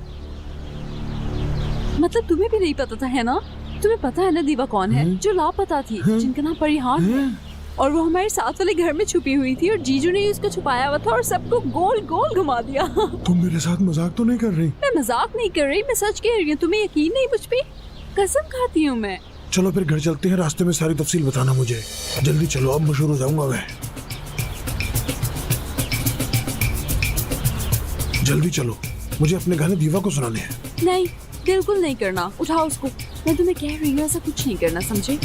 मतलब तुम्हें भी नहीं पता था, है ना? तुम्हें पता है ना दीवा कौन है? जो लापता थी, जिनका नाम परिहान है, और वो हमारे साथ वाले घर में छुपी हुई थी और जीजू ने उसको छुपाया हुआ था और सबको गोल गोल घुमा दिया। तुम मेरे साथ मजाक तो नहीं कर रही? मैं मजाक नहीं कर रही, मैं सच कह रही हूँ। तुम्हें यकीन नहीं मुझ पे? कसम खाती हूँ मैं। चलो फिर घर चलते हैं, रास्ते में सारी तफसील बताना मुझे। जल्दी चलो, अब मशहूर हो जाऊंगा मैं। जल्दी चलो, मुझे अपने गाने दीवा को सुनाने हैं। नहीं, बिल्कुल नहीं करना। उठाओ उसको। मैं तुम्हें कह रही हूँ ऐसा कुछ नहीं करना, समझे?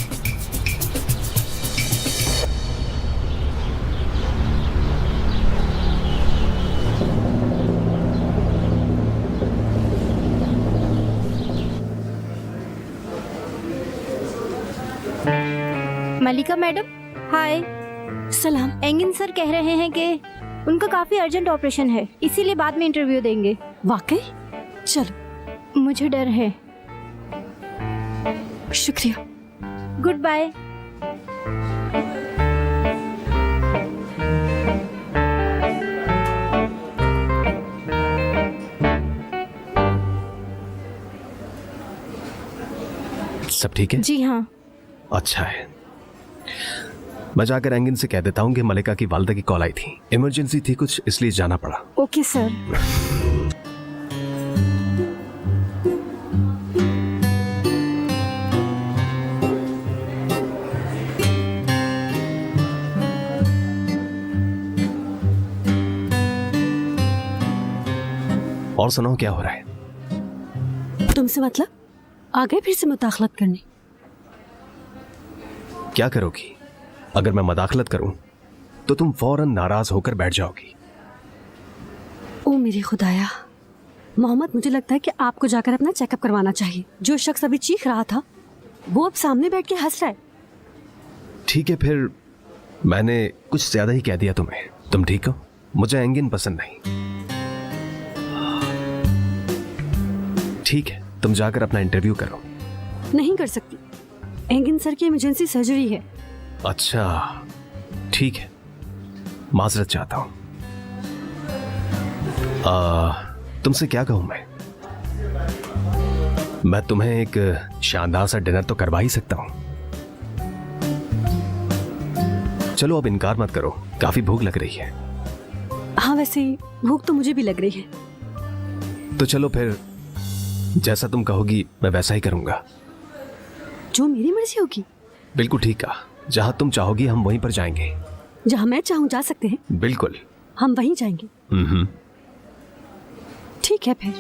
मलिका मैडम, हाय। सलाम। एंगिन सर कह रहे हैं कि उनका काफी अर्जेंट ऑपरेशन है, इसीलिए बाद में इंटरव्यू देंगे। वाकई? चलो। मुझे डर है। शुक्रिया। Good bye. सब ठीक है? जी हाँ। अच्छा है। मैं जाकर एंगिन से कह देता हूँ कि मलिका की वालिदा की कॉल आई थी, इमरजेंसी थी कुछ, इसलिए जाना पड़ा। Okay sir. और सुनाओ क्या हो रहा है? तुमसे मतलब? आ गए फिर से मुदाखलत करने? क्या करोगी? अगर मैं मदाखलत करूं तो तुम फौरन नाराज होकर बैठ जाओगी। ओ मेरी खुदाया, मोहम्मद, मुझे लगता है कि आपको जाकर अपना चेकअप करवाना चाहिए। जो शख्स अभी चीख रहा था वो अब सामने बैठ के हंस रहा है। ठीक है, फिर मैंने कुछ ज्यादा ही कह दिया तुम्हें। तुम ठीक हो? मुझे एंगिन पसंद नहीं। ठीक है, तुम जाकर अपना इंटरव्यू करो। नहीं कर सकती, एंगिन सर की इमरजेंसी सर्जरी है। अच्छा ठीक है, माजरत चाहता हूं। तुमसे क्या कहूं मैं तुम्हें एक शानदार सा डिनर तो करवा ही सकता हूं। चलो अब इनकार मत करो, काफी भूख लग रही है। हाँ वैसे भूख तो मुझे भी लग रही है। तो चलो फिर, जैसा तुम कहोगी मैं वैसा ही करूंगा। जो मेरी मर्जी होगी। बिल्कुल ठीक कहा, जहां तुम चाहोगी हम वहीं पर जाएंगे। जहां मैं चाहूं जा सकते हैं। बिल्कुल, हम वहीं जाएंगे। ठीक है फिर।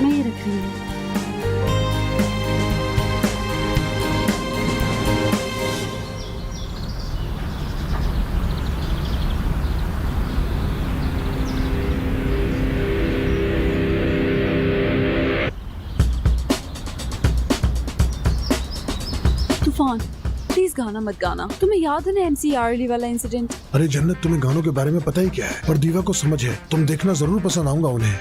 मैं ये रख रही हूँ। तूफान प्लीज गाना मत गाना। तुम्हें याद है ना MCRD वाला इंसिडेंट? अरे जन्नत, तुम्हें गानों के बारे में पता ही क्या है? पर दीवा को समझ है, तुम देखना जरूर पसंद आऊंगा उन्हें।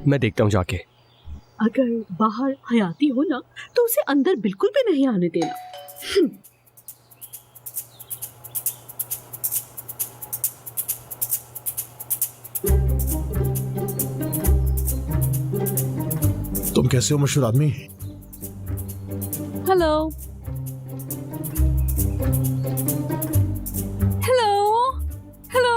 मैं देखता हूँ जाके। अगर बाहर हयाती हो ना तो उसे अंदर बिल्कुल भी नहीं आने देना। तुम कैसे हो मशहूर आदमी? Hello hello hello.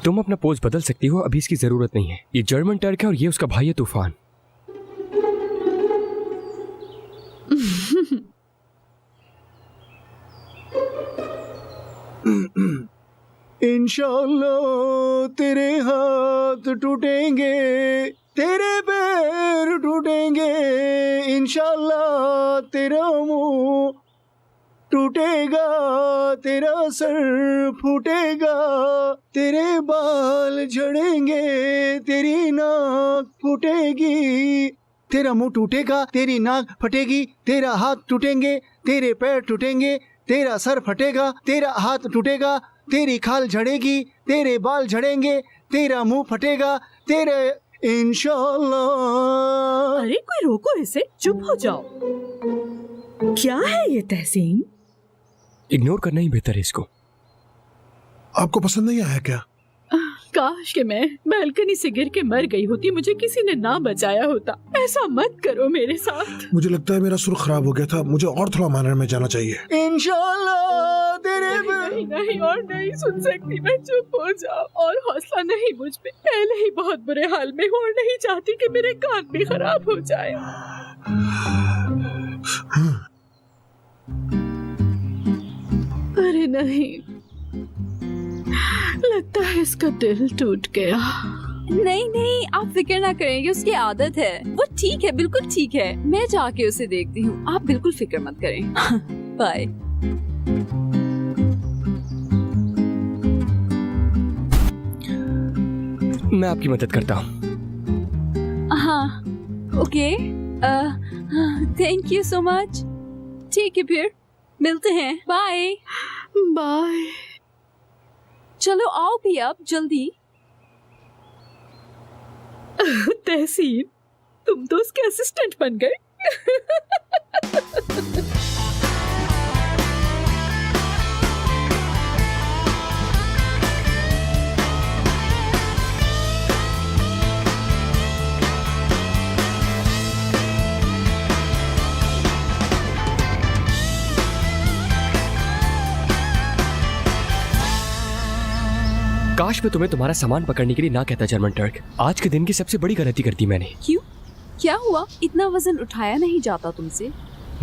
तुम अपना पोज बदल सकती हो, अभी इसकी जरूरत नहीं है। ये जर्मन टर्क है और ये उसका भाई है तूफान। इंशाअल्लाह तेरे हाथ टूटेंगे, तेरे पैर टूटेंगे, इंशाअल्लाह तेरा मुंह टूटेगा, तेरा सर फूटेगा, तेरे बाल झड़ेंगे, तेरी नाक फूटेगी, तेरा मुंह टूटेगा, तेरी नाक फटेगी, तेरा हाथ टूटेंगे, तेरे पैर टूटेंगे, तेरा सर फटेगा, तेरा हाथ टूटेगा, तेरी खाल झड़ेगी, तेरे बाल झड़ेंगे, तेरा मुंह फटेगा, तेरे इंशाअल्लाह। अरे कोई रोको इसे, चुप हो जाओ। क्या है ये तहसीन? इग्नोर करना ही बेहतर है इसको। आपको पसंद नहीं आया क्या? काश कि मैं बालकनी से गिर के मर गई होती, मुझे किसी ने ना बचाया होता। ऐसा मत करो मेरे साथ। मुझे लगता है मेरा सुर खराब हो गया था, मुझे और थोड़ा मानर में जाना चाहिए। इंशाअल्लाह तेरे नहीं, नहीं और नहीं सुन सकती मैं, चुप हो जाओ। और हौसला नहीं मुझ पे, पहले ही बहुत बुरे हाल में हूँ और नहीं चाहती कि मेरे कान भी खराब हो जाए। अरे नहीं, लगता है इसका दिल टूट गया। नहीं नहीं, आप फिक्र ना करेंगे, उसकी आदत है। वो ठीक है, बिल्कुल ठीक है। मैं जाके उसे देखती हूँ, आप बिल्कुल फिक्र मत करें। बाय। मैं आपकी मदद करता हूँ। हाँ okay, thank you so much. ठीक है फिर मिलते हैं। Bye bye. चलो आओ भी अब जल्दी। तहसीन, तुम तो उसके असिस्टेंट बन गए। काश मैं तुम्हें तुम्हारा सामान पकड़ने के लिए ना कहता जर्मन टर्क। आज के दिन की सबसे बड़ी गलती कर दी मैंने। क्यों? क्या हुआ? इतना वजन उठाया नहीं जाता तुमसे।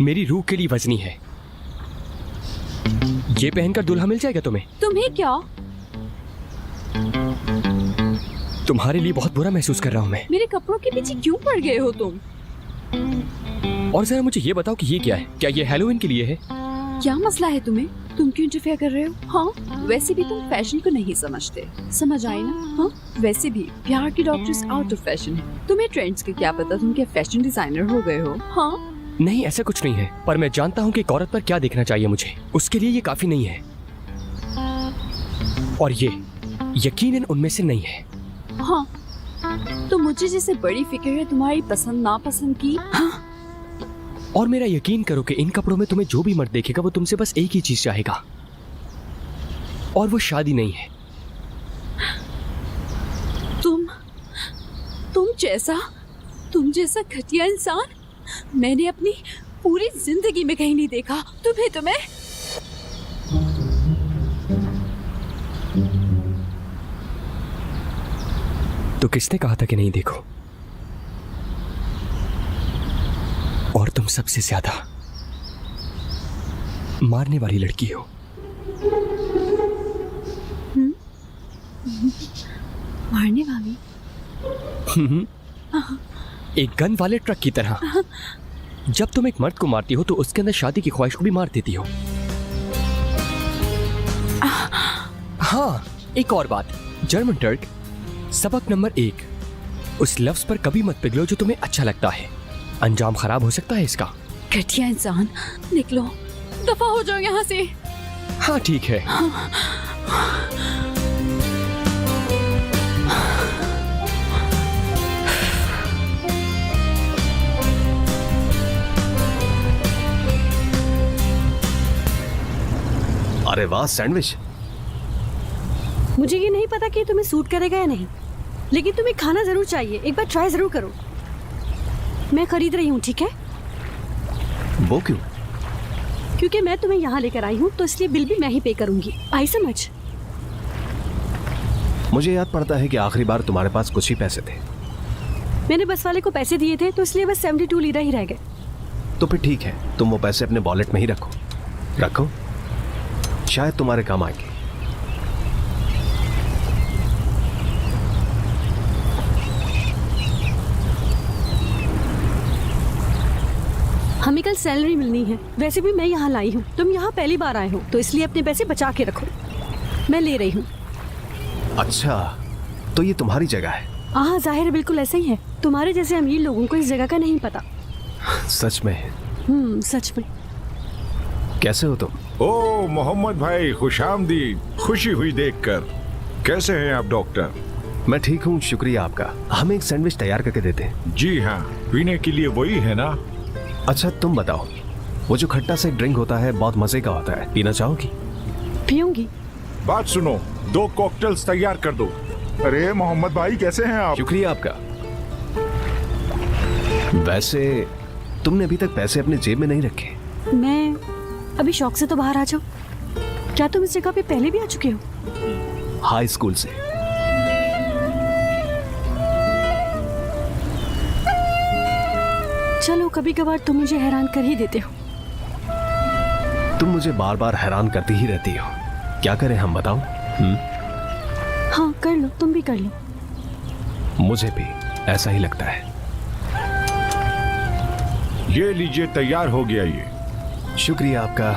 मेरी रूह के लिए वजनी है। ये पहनकर दूल्हा मिल जाएगा तुम्हें। तुम्हें क्या? तुम्हारे लिए बहुत बुरा महसूस कर रहा हूँ मैं। मेरे कपड़ों के पीछे क्यों पड़ गए हो तुम? और जरा मुझे ये बताओ कि ये क्या है? क्या ये हैलोवीन के लिए है? क्या मसला है तुम्हें? तुम क्यों इंटरफेयर कर रहे हो? हाँ वैसे भी तुम फैशन को नहीं समझते, समझ आई ना? हाँ वैसे भी प्यार की डॉक्टर्स आउट ऑफ फैशन है। तुम्हें ट्रेंड्स के क्या पता, तुम क्या फैशन डिजाइनर हो गए हो? हाँ नहीं ऐसा कुछ नहीं है, पर मैं जानता हूँ कि एक औरत पर क्या देखना चाहिए मुझे, उसके लिए ये काफी नहीं है। और ये यकीनन उनमें से नहीं है। हाँ तो मुझे जैसे बड़ी फिक्र है तुम्हारी पसंद नापसंद की। हाँ और मेरा यकीन करो कि इन कपड़ों में तुम्हें जो भी मर्द देखेगा वो तुमसे बस एक ही चीज चाहेगा, और वो शादी नहीं है। तुम जैसा घटिया इंसान मैंने अपनी पूरी जिंदगी में कहीं नहीं देखा। तुम्हें तो किसने कहा था कि नहीं देखो? और तुम सबसे ज्यादा मारने वाली लड़की हो। मारने वाली? एक गन वाले ट्रक की तरह। जब तुम एक मर्द को मारती हो तो उसके अंदर शादी की ख्वाहिश को भी मार देती हो। हाँ एक और बात, जर्मन टर्क, सबक नंबर 1, उस लफ्ज पर कभी मत पिघलो जो तुम्हें अच्छा लगता है, अंजाम खराब हो सकता है इसका। घटिया इंसान, निकलो, दफा हो जाओ यहाँ से। हाँ ठीक है। अरे वाह सैंडविच। मुझे ये नहीं पता कि तुम्हें सूट करेगा या नहीं। लेकिन तुम्हें खाना जरूर चाहिए, एक बार ट्राई जरूर करो। मैं खरीद रही हूँ, ठीक है? वो क्यों? क्योंकि मैं तुम्हें यहाँ लेकर आई हूँ, तो इसलिए बिल भी मैं ही पे करूंगी। आई समझ? मुझे याद पड़ता है कि आखिरी बार तुम्हारे पास कुछ ही पैसे थे। मैंने बस वाले को पैसे दिए थे, तो इसलिए बस 72 लीरा ही रह गए। तो फिर ठीक है, तुम वो पैसे अपने वॉलेट में ही रखो, शायद तुम्हारे काम आएंगे। हमें कल सैलरी मिलनी है, वैसे भी मैं यहाँ लाई हूँ, तुम यहाँ पहली बार आए हो, तो इसलिए अपने पैसे बचा के रखो। मैं ले रही हूँ। अच्छा, तो ये तुम्हारी जगह है? हाँ, जाहिर है, बिल्कुल ऐसा ही है। तुम्हारे जैसे अमीर लोगों को इस जगह का नहीं पता। सच में? सच में। कैसे हो तुम? ओ मोहम्मद भाई, खुशामदीद, खुशी हुई देखकर। कैसे हैं आप डॉक्टर? मैं ठीक हूँ, शुक्रिया आपका। हमें एक सैंडविच तैयार करके देते हैं। जी हाँ, पीने के लिए वही है ना? अच्छा तुम बताओ, वो जो खट्टा सा ड्रिंक होता है बहुत मजे का होता है, पीना चाहोगी? पीऊंगी। बात सुनो, 2 कॉकटेल्स तैयार कर दो। अरे मोहम्मद भाई, कैसे हैं आप? शुक्रिया आपका। वैसे तुमने अभी तक पैसे अपने जेब में नहीं रखे? मैं अभी शौक से तो बाहर आ जाऊं। क्या तुम इस जगह पे पहले भी आ चुके हो? हाई स्कूल से। चलो, कभी कभार तुम मुझे हैरान कर ही देते हो। तुम मुझे बार बार हैरान करती ही रहती हो। क्या करें हम, बताओ? हाँ, कर लो, तुम भी कर लो। मुझे भी ऐसा ही लगता है। ये लीजिए, तैयार हो गया ये। शुक्रिया आपका।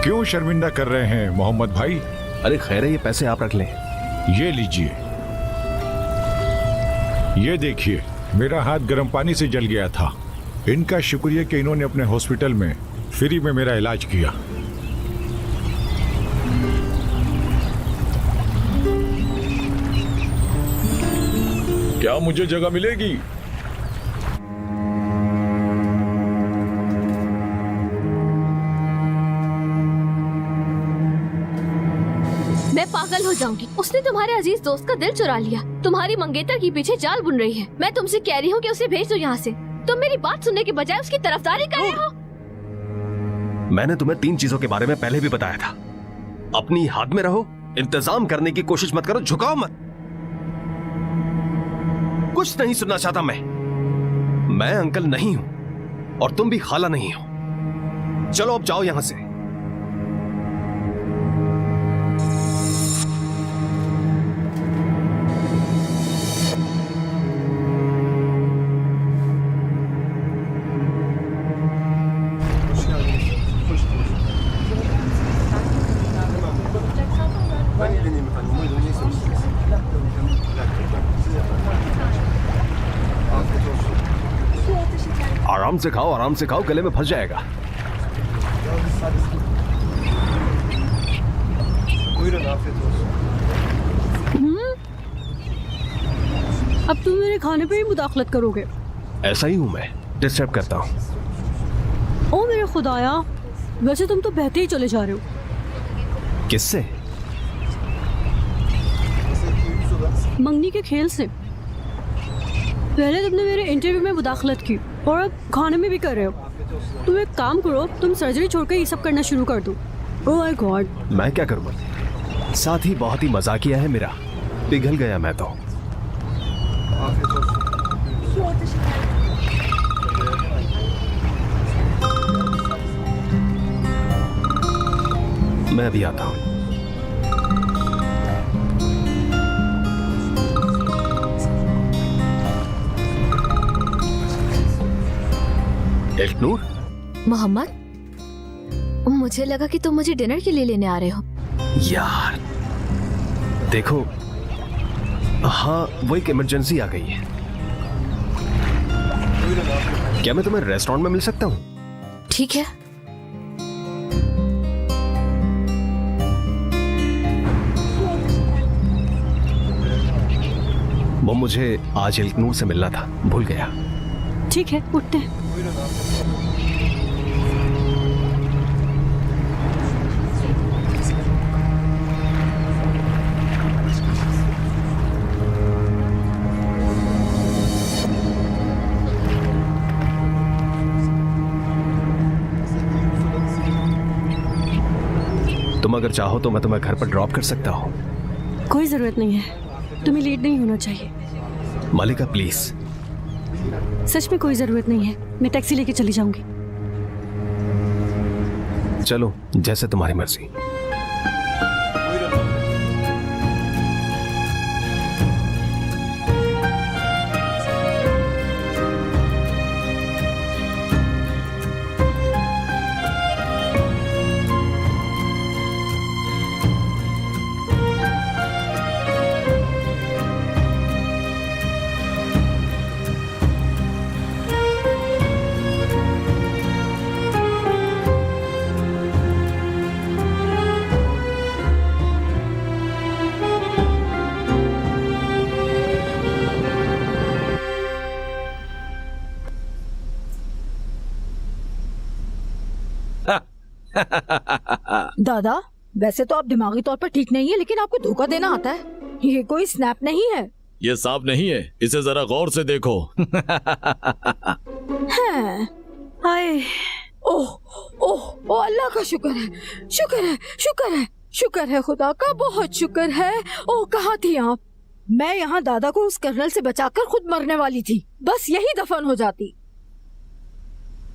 क्यों शर्मिंदा कर रहे हैं मोहम्मद भाई? अरे खैर है, ये पैसे आप रख लें। ये लीजिए। ये देखिए, मेरा हाथ गर्म पानी से जल गया था। इनका शुक्रिया कि इन्होंने अपने हॉस्पिटल में फ्री में मेरा इलाज किया। क्या मुझे जगह मिलेगी? मैं पागल हो जाऊंगी। उसने तुम्हारे अजीज दोस्त का दिल चुरा लिया। तुम्हारी मंगेतर के पीछे जाल बुन रही है। मैं तुमसे कह रही हूँ कि उसे भेज दो यहाँ से। तुम मेरी बात सुनने के बजाय उसकी तरफदारी कर रहे हो। मैंने तुम्हें 3 चीजों के बारे में पहले भी बताया था। अपनी हाथ में रहो, इंतजाम करने की कोशिश मत करो, झुकाओ मत। कुछ नहीं सुनना चाहता मैं अंकल नहीं हूं और तुम भी खाला नहीं हो। चलो अब जाओ यहां से। आराम से खाओ, गले में फंस जाएगा। अब तुम मेरे खाने पे ही मुदाखलत करोगे? ऐसा ही हूं मैं, डिस्टर्ब करता हूं। ओ मेरे खुदाया, वैसे तुम तो बहते ही चले जा रहे हो। किससे? मंगनी के खेल से। पहले तुमने मेरे इंटरव्यू में मुदाखलत की और अब खाने में भी कर रहे हो। तुम एक काम करो, तुम सर्जरी छोड़कर ये सब करना शुरू कर दो। Oh my God. मैं क्या करूं? साथ ही बहुत ही मजाकिया है मेरा। पिघल गया मैं तो। मैं अभी आता हूं। इल्तनूर? मोहम्मद, मुझे लगा कि तुम मुझे डिनर के लिए लेने आ रहे हो। यार देखो, हाँ वो एक इमरजेंसी आ गई है। क्या मैं तुम्हें रेस्टोरेंट में मिल सकता हूँ? ठीक है। वो मुझे आज इल्तनूर से मिलना था, भूल गया। ठीक है, उठते हैं। तुम अगर चाहो तो मैं तुम्हें घर पर ड्रॉप कर सकता हूँ। कोई जरूरत नहीं है, तुम्हें लेट नहीं होना चाहिए। मालिका प्लीज। सच में कोई जरूरत नहीं है, मैं टैक्सी लेके चली जाऊंगी। चलो जैसे तुम्हारी मर्जी। दादा, वैसे तो आप दिमागी तौर पर ठीक नहीं है, लेकिन आपको धोखा देना आता है। ये कोई स्नैप नहीं है। ये सांप नहीं है, इसे जरा गौर से देखो। हाय, ओह ओह ओह, अल्लाह का शुक्र है, शुक्र है, शुक्र है, शुक्र है, खुदा का बहुत शुक्र है। ओह, कहाँ थी आप? मैं यहाँ दादा को उस कर्नल से बचाकर खुद मरने वाली थी, बस यही दफन हो जाती।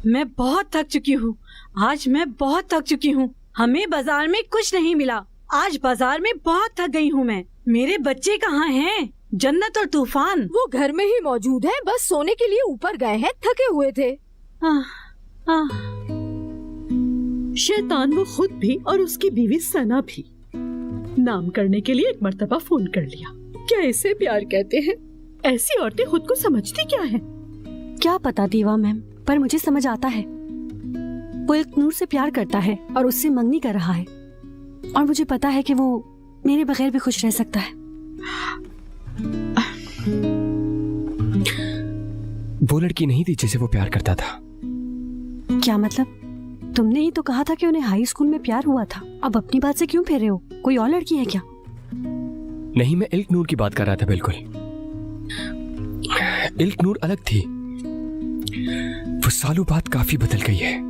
मैं बहुत थक चुकी हूँ, आज मैं बहुत थक चुकी हूँ। हमें बाजार में कुछ नहीं मिला, आज बाजार में बहुत थक गई हूँ मैं। मेरे बच्चे कहाँ हैं? जन्नत और तूफान? वो घर में ही मौजूद है, बस सोने के लिए ऊपर गए हैं, थके हुए थे। शैतान वो खुद भी और उसकी बीवी सना भी नाम करने के लिए एक मर्तबा फोन कर लिया। क्या इसे प्यार कहते हैं? ऐसी औरतें खुद को समझती क्या है? क्या पता दीवा मैम, पर मुझे समझ आता है। वो इल्कनूर से प्यार करता है और उससे मंगनी कर रहा है, और मुझे पता है कि वो मेरे बगैर भी खुश रह सकता है। वो लड़की नहीं थी जिसे वो प्यार करता था। क्या मतलब? तुमने ही तो कहा था कि उन्हें हाई स्कूल में प्यार हुआ था, अब अपनी बात से क्यों फेर रहे हो? कोई और लड़की है क्या? नहीं, मैं इल्कनूर की बात कर रहा था। बिल्कुल, इल्कनूर अलग थी। वो सालों बाद काफी बदल गई है।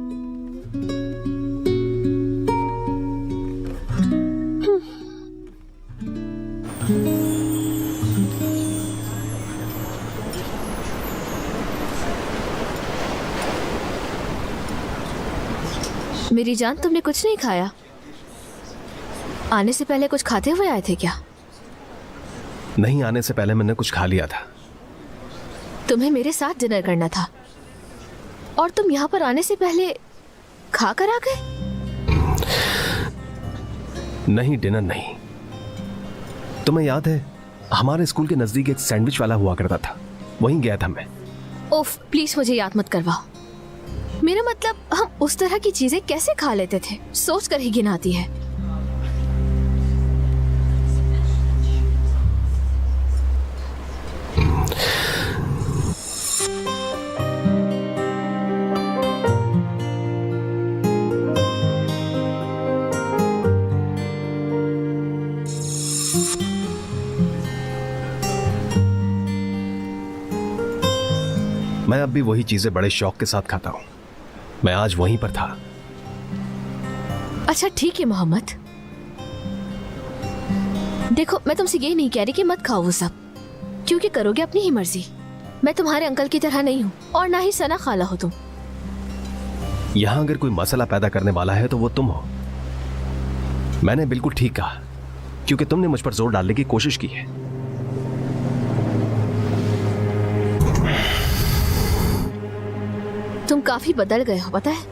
मेरी जान, तुमने कुछ नहीं खाया? आने से पहले कुछ खाते हुए आए थे क्या? नहीं, आने से पहले मैंने कुछ खा लिया था। तुम्हें मेरे साथ डिनर करना था और तुम यहाँ पर आने से पहले खा कर आ गए? नहीं, डिनर नहीं। तुम्हें याद है हमारे स्कूल के नजदीक एक सैंडविच वाला हुआ करता था, वहीं गया था मैं। ओफ, प्लीज मुझे याद मत करवाओ। मेरा मतलब, हम उस तरह की चीजें कैसे खा लेते थे, सोच कर ही घिन आती है। मैं अब भी वही चीजें बड़े शौक के साथ खाता हूँ। मैं आज वहीं पर था। अच्छा ठीक है मोहम्मद, देखो मैं तुमसे ये नहीं कह रही कि मत खाओ वो सब, क्योंकि करोगे अपनी ही मर्जी। मैं तुम्हारे अंकल की तरह नहीं हूँ और ना ही सना खाला हो तुम। यहाँ अगर कोई मसला पैदा करने वाला है तो वो तुम हो। मैंने बिल्कुल ठीक कहा, क्योंकि तुमने मुझ पर जोर डालने की कोशिश की है। तुम काफी बदल गए हो, पता है?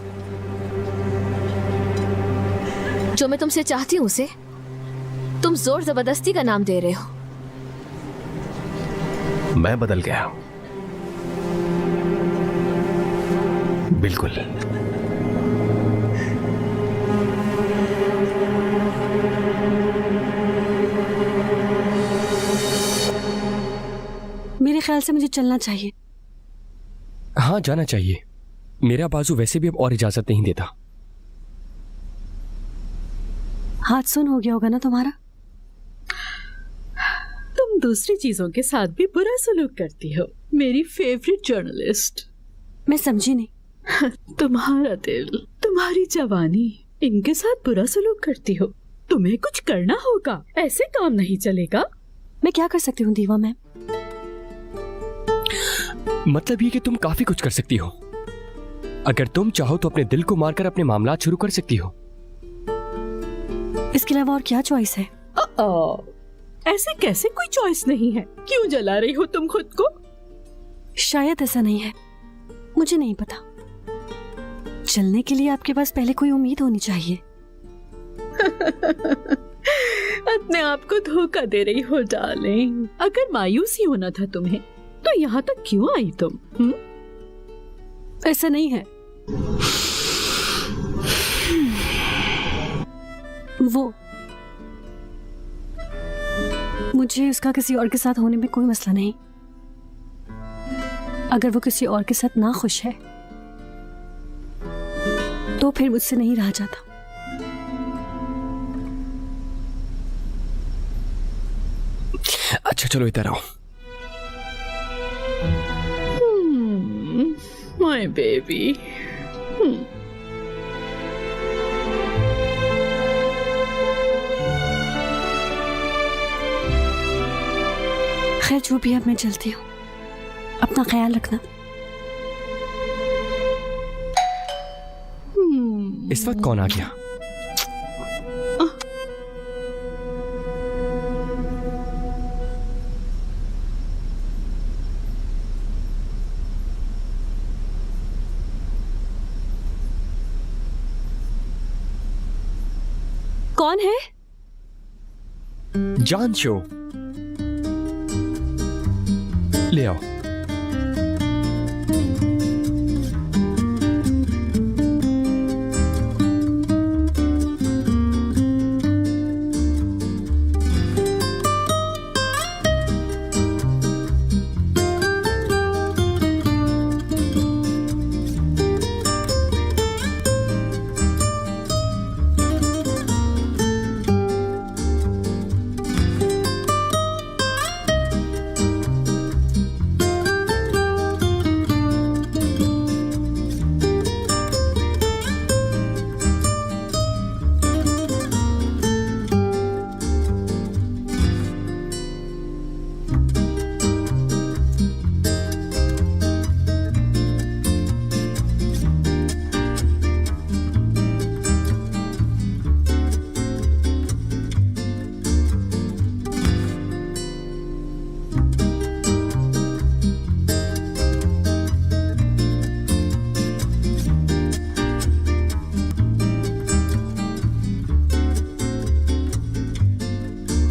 जो मैं तुमसे चाहती हूँ उसे तुम जोर जबरदस्ती का नाम दे रहे हो। मैं बदल गया हूं, बिल्कुल। मेरे ख्याल से मुझे चलना चाहिए। हाँ, जाना चाहिए। मेरा बाजू वैसे भी अब और इजाजत नहीं देता। हाथ सुन हो गया होगा ना तुम्हारा? तुम दूसरी चीजों के साथ भी बुरा सलूक करती हो, मेरी फेवरेट जर्नलिस्ट। मैं समझी नहीं। तुम्हारा दिल, तुम्हारी जवानी, इनके साथ बुरा सलूक करती हो। तुम्हें कुछ करना होगा, ऐसे काम नहीं चलेगा। मैं क्या कर सकती हूँ दीवा मैम? मतलब ये कि तुम काफी कुछ कर सकती हो। अगर तुम चाहो तो अपने दिल को मारकर अपने मामलात शुरू कर सकती हो। इसके अलावा और क्या चॉइस है? ऐसे कैसे कोई चॉइस नहीं है? क्यों जला रही हो तुम खुद को? शायद ऐसा नहीं है, मुझे नहीं पता। चलने के लिए आपके पास पहले कोई उम्मीद होनी चाहिए। अपने आप को धोखा दे रही हो डार्लिंग। अगर मायूसी होना था तुम्हें तो यहाँ तक क्यों आई तुम? ऐसा नहीं है। वो मुझे उसका किसी और के साथ होने में कोई मसला नहीं। अगर वो किसी और के साथ ना खुश है तो फिर मुझसे नहीं रहा जाता। अच्छा चलो इधर आओ। My baby. खैर जो भी, अब मैं चलती हूँ। अपना ख्याल रखना। इस वक्त कौन आ गया? कौन है? जानशो, ले आओ।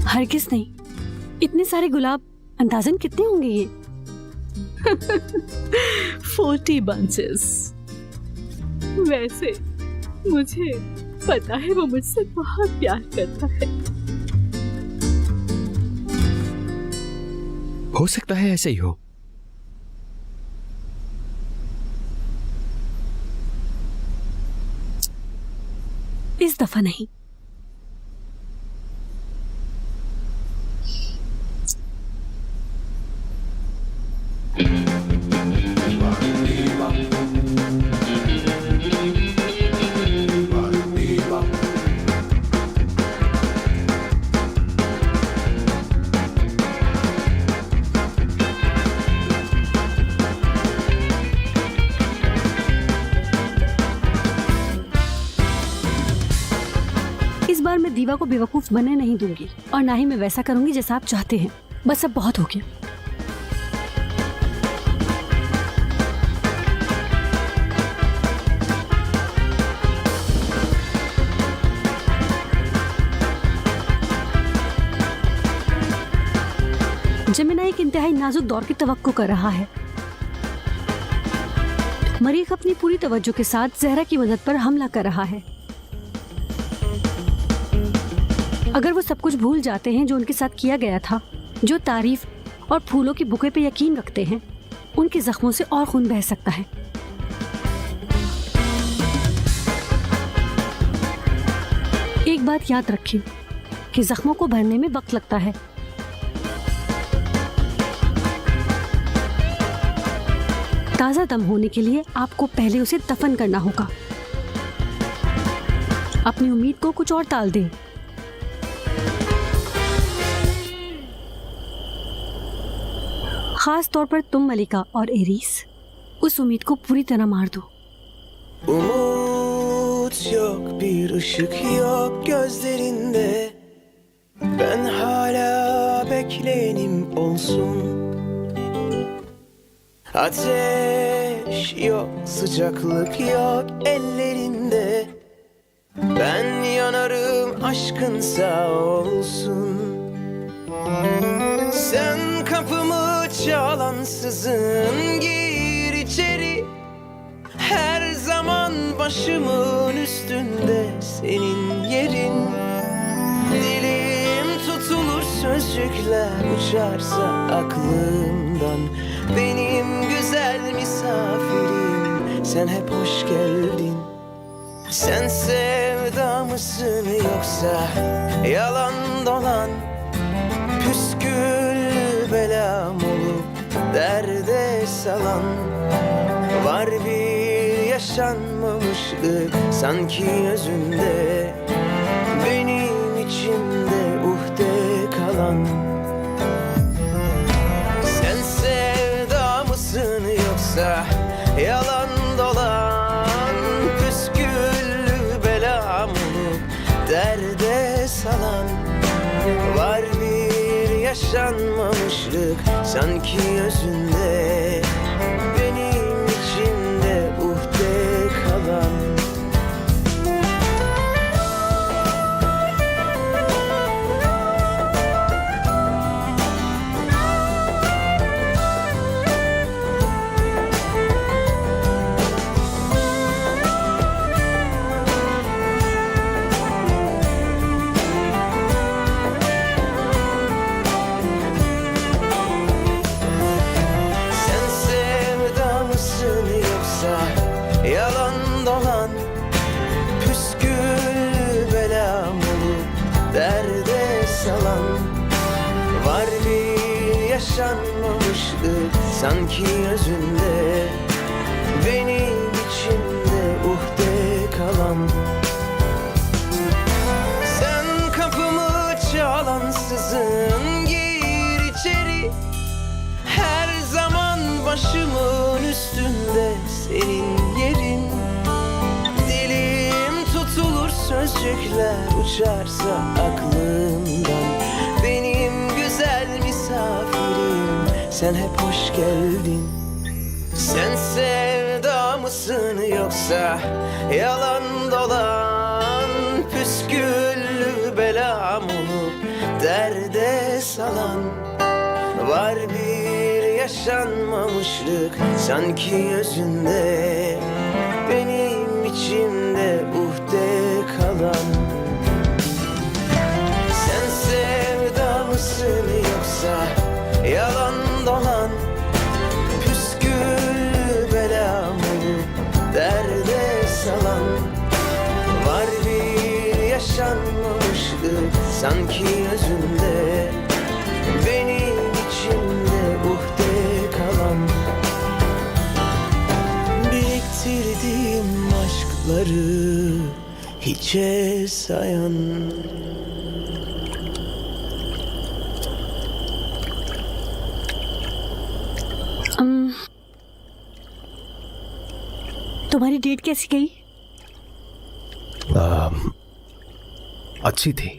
हरगिज़ नहीं। इतने सारे गुलाब अंदाजन कितने होंगे ये? 40 बंचेस। वैसे मुझे पता है वो मुझसे बहुत प्यार करता है। हो सकता है ऐसे ही हो। इस दफा नहीं। इस बार मैं दीवा को बेवकूफ बनने नहीं दूंगी और ना ही मैं वैसा करूंगी जैसा आप चाहते हैं। बस अब बहुत हो गया। जमिना एक इंतहाई नाजुक दौर की तवक्को कर रहा है। मरीख अपनी पूरी तवज्जो के साथ जहरा की मदद पर हमला कर रहा है। अगर वो सब कुछ भूल जाते हैं जो उनके साथ किया गया था, जो तारीफ और फूलों की बुके पे यकीन रखते हैं, उनके जख्मों से और खून बह सकता है। एक बात याद रखें कि जख्मों को भरने में वक्त लगता है। ताज़ा दम होने के लिए आपको पहले उसे दफन करना होगा। अपनी उम्मीद को कुछ और टाल दें खास तौर पर तुम मलिका और एरीस उस उम्मीद को पूरी तरह मार दो। Umut yok, bir ışık yok gözlerinde. Ben hala bekleyenim olsun. Ateş yok, sıcaklık yok ellerinde. Ben yanarım aşkın sağ olsun. Sen kapımı çalansızın gir içeri. Her zaman başımın üstünde senin yerin. Dilim tutulur sözcükler uçarsa aklımdan. Benim güzel misafirim sen hep hoş geldin. Sen sevda mısın yoksa yalan dolan? Püskül belam olup derde salan. Var bir yaşanmamışlık sanki özünde. Benim içimde uhde kalan. Sen sevda mısın yoksa yalan dolan? Püsküllü belam olup derde salan. Var bir yaşanmamışlık sanki özünde. Benim içimde uhde kalan. Yalan dolan, püskül belam olup derde salan. Var bir yaşanmamışlık sanki özünde. Benim içimde uhde kalan. Sen kapımı çalansızın gir içeri. Her zaman başımın üstünde senin yerin. Dilim tutulur sözcükler uçarsa aklımdan. Benim güzel misafirim sen hep hoş geldin. Sen sevda mısın yoksa yalan dolan? Püsküllü belam olup derde salan. Var bir yaşanmamışlık sanki özünde. Benim içimde uhde kalan. Sen sevda mısın yoksa yalan dolan? Püskül belam olup derde salan. Var bir yaşanmamışlık sanki özünde. Benim içimde uhde kalan. Biriktirdiğim aşkları hiçe sayan. तुम्हारी date कैसी गई? अच्छी थी।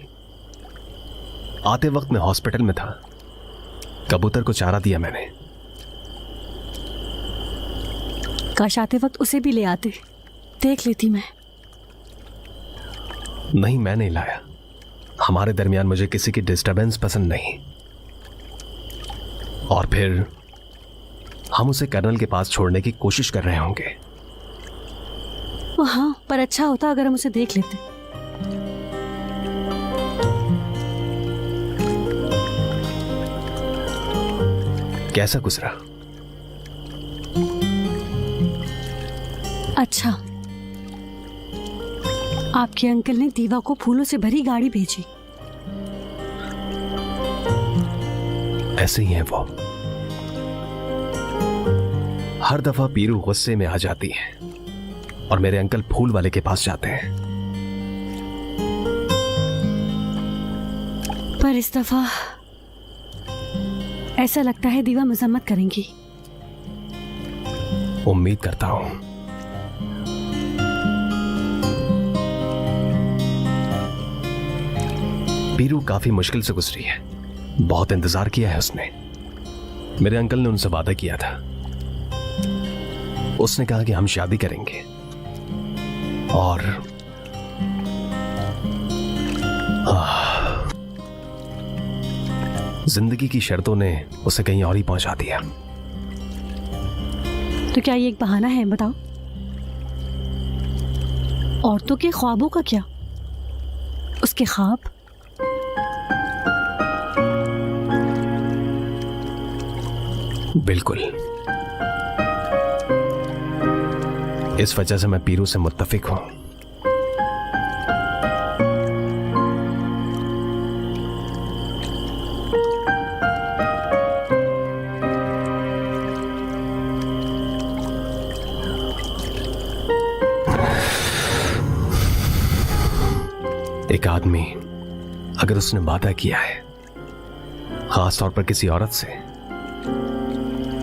आते वक्त मैं hospital में था। कबूतर को चारा दिया मैंने। काश आते वक्त उसे भी ले आते, देख लेती मैं। नहीं, मैं नहीं लाया। हमारे दरमियान मुझे किसी की डिस्टरबेंस पसंद नहीं। और फिर हम उसे कर्नल के पास छोड़ने की कोशिश कर रहे होंगे। हाँ, पर अच्छा होता अगर हम उसे देख लेते। कैसा गुजरा? अच्छा, आपके अंकल ने दीवा को फूलों से भरी गाड़ी भेजी। ऐसे ही है वो। हर दफा पीरू गुस्से में आ जाती है और मेरे अंकल फूल वाले के पास जाते हैं। पर इस दफा ऐसा लगता है दीवा मजम्मत करेंगी। उम्मीद करता हूं। पीरू काफी मुश्किल से गुजरी है, बहुत इंतजार किया है उसने। मेरे अंकल ने उनसे वादा किया था, उसने कहा कि हम शादी करेंगे और जिंदगी की शर्तों ने उसे कहीं और ही पहुंचा दिया। तो क्या ये एक बहाना है? बताओ। औरतों के ख्वाबों का क्या? उसके ख्वाब बिल्कुल, इस वजह से मैं पीरू से मुत्तफिक हूं। एक आदमी अगर उसने वादा किया है खास तौर पर किसी औरत से,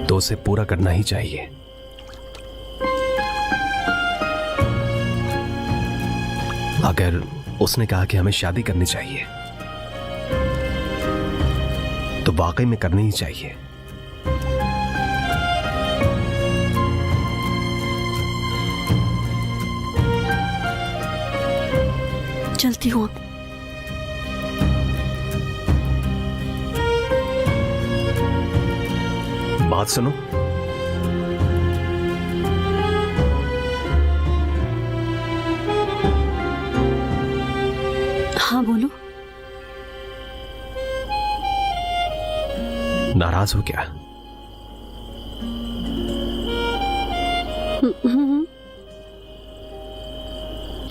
तो उसे पूरा करना ही चाहिए। अगर उसने कहा कि हमें शादी करनी चाहिए तो वाकई में करनी ही चाहिए। चलती हूँ। बात सुनो, हाँ बोलो। नाराज हो क्या?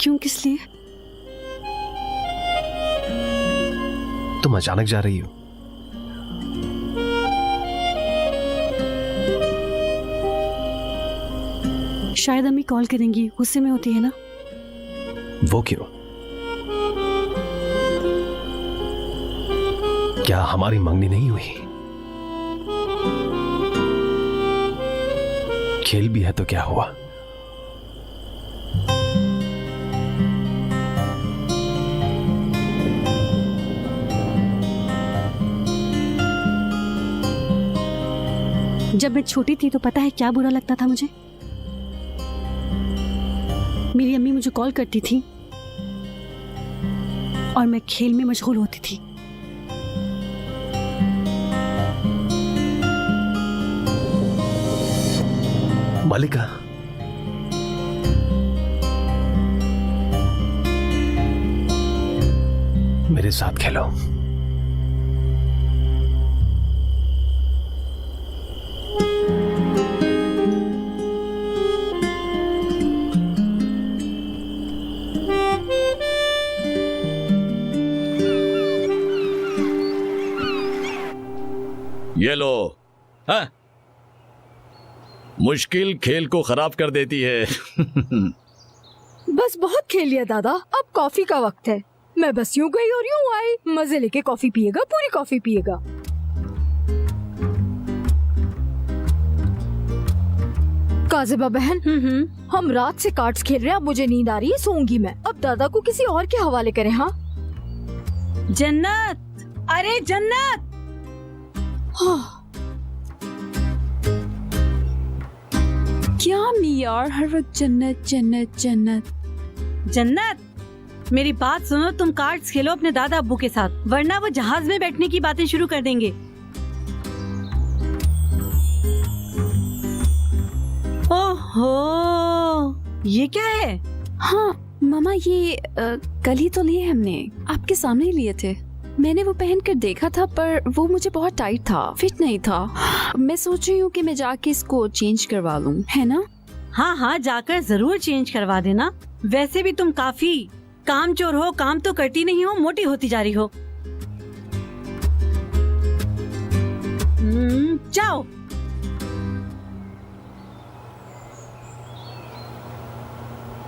क्यों, किस लिए? तुम अचानक जा रही हो। शायद अम्मी कॉल करेंगी, गुस्से में होती है ना। वो क्यों? क्या हमारी मंगनी नहीं हुई? खेल भी है तो क्या हुआ? जब मैं छोटी थी तो पता है क्या बुरा लगता था मुझे? मेरी अम्मी मुझे कॉल करती थी और मैं खेल में मशगूल होती थी। मालिका, मेरे साथ खेलो। ये लो। हाँ? मुश्किल खेल को खराब कर देती है। बस बहुत खेल लिया दादा, अब कॉफी का वक्त है। मैं बस यूं गई और यूं आई। मजे लेके कॉफी पिएगा, पूरी कॉफी पिएगा। काजिबा बहन, हम रात से कार्ड्स खेल रहे हैं, अब मुझे नींद आ रही है, सोऊंगी मैं। अब दादा को किसी और के हवाले करें। हाँ जन्नत, अरे जन्नत। क्या यार, हर वक्त जन्नत जन्नत जन्नत जन्नत, मेरी बात सुनो। तुम कार्ड्स खेलो अपने दादा अब्बू के साथ, वरना वो जहाज में बैठने की बातें शुरू कर देंगे। ओहो, ये क्या है? हाँ मामा, ये कल ही तो लिए हमने, आपके सामने ही लिए थे। मैंने वो पहन कर देखा था पर वो मुझे बहुत टाइट था, फिट नहीं था। मैं सोच रही हूँ कि मैं जाके इसको चेंज करवा लूँ, है ना? हाँ हाँ, जाकर जरूर चेंज करवा देना। वैसे भी तुम काफी कामचोर हो, काम तो करती नहीं हो, मोटी होती जा रही हो। जाओ।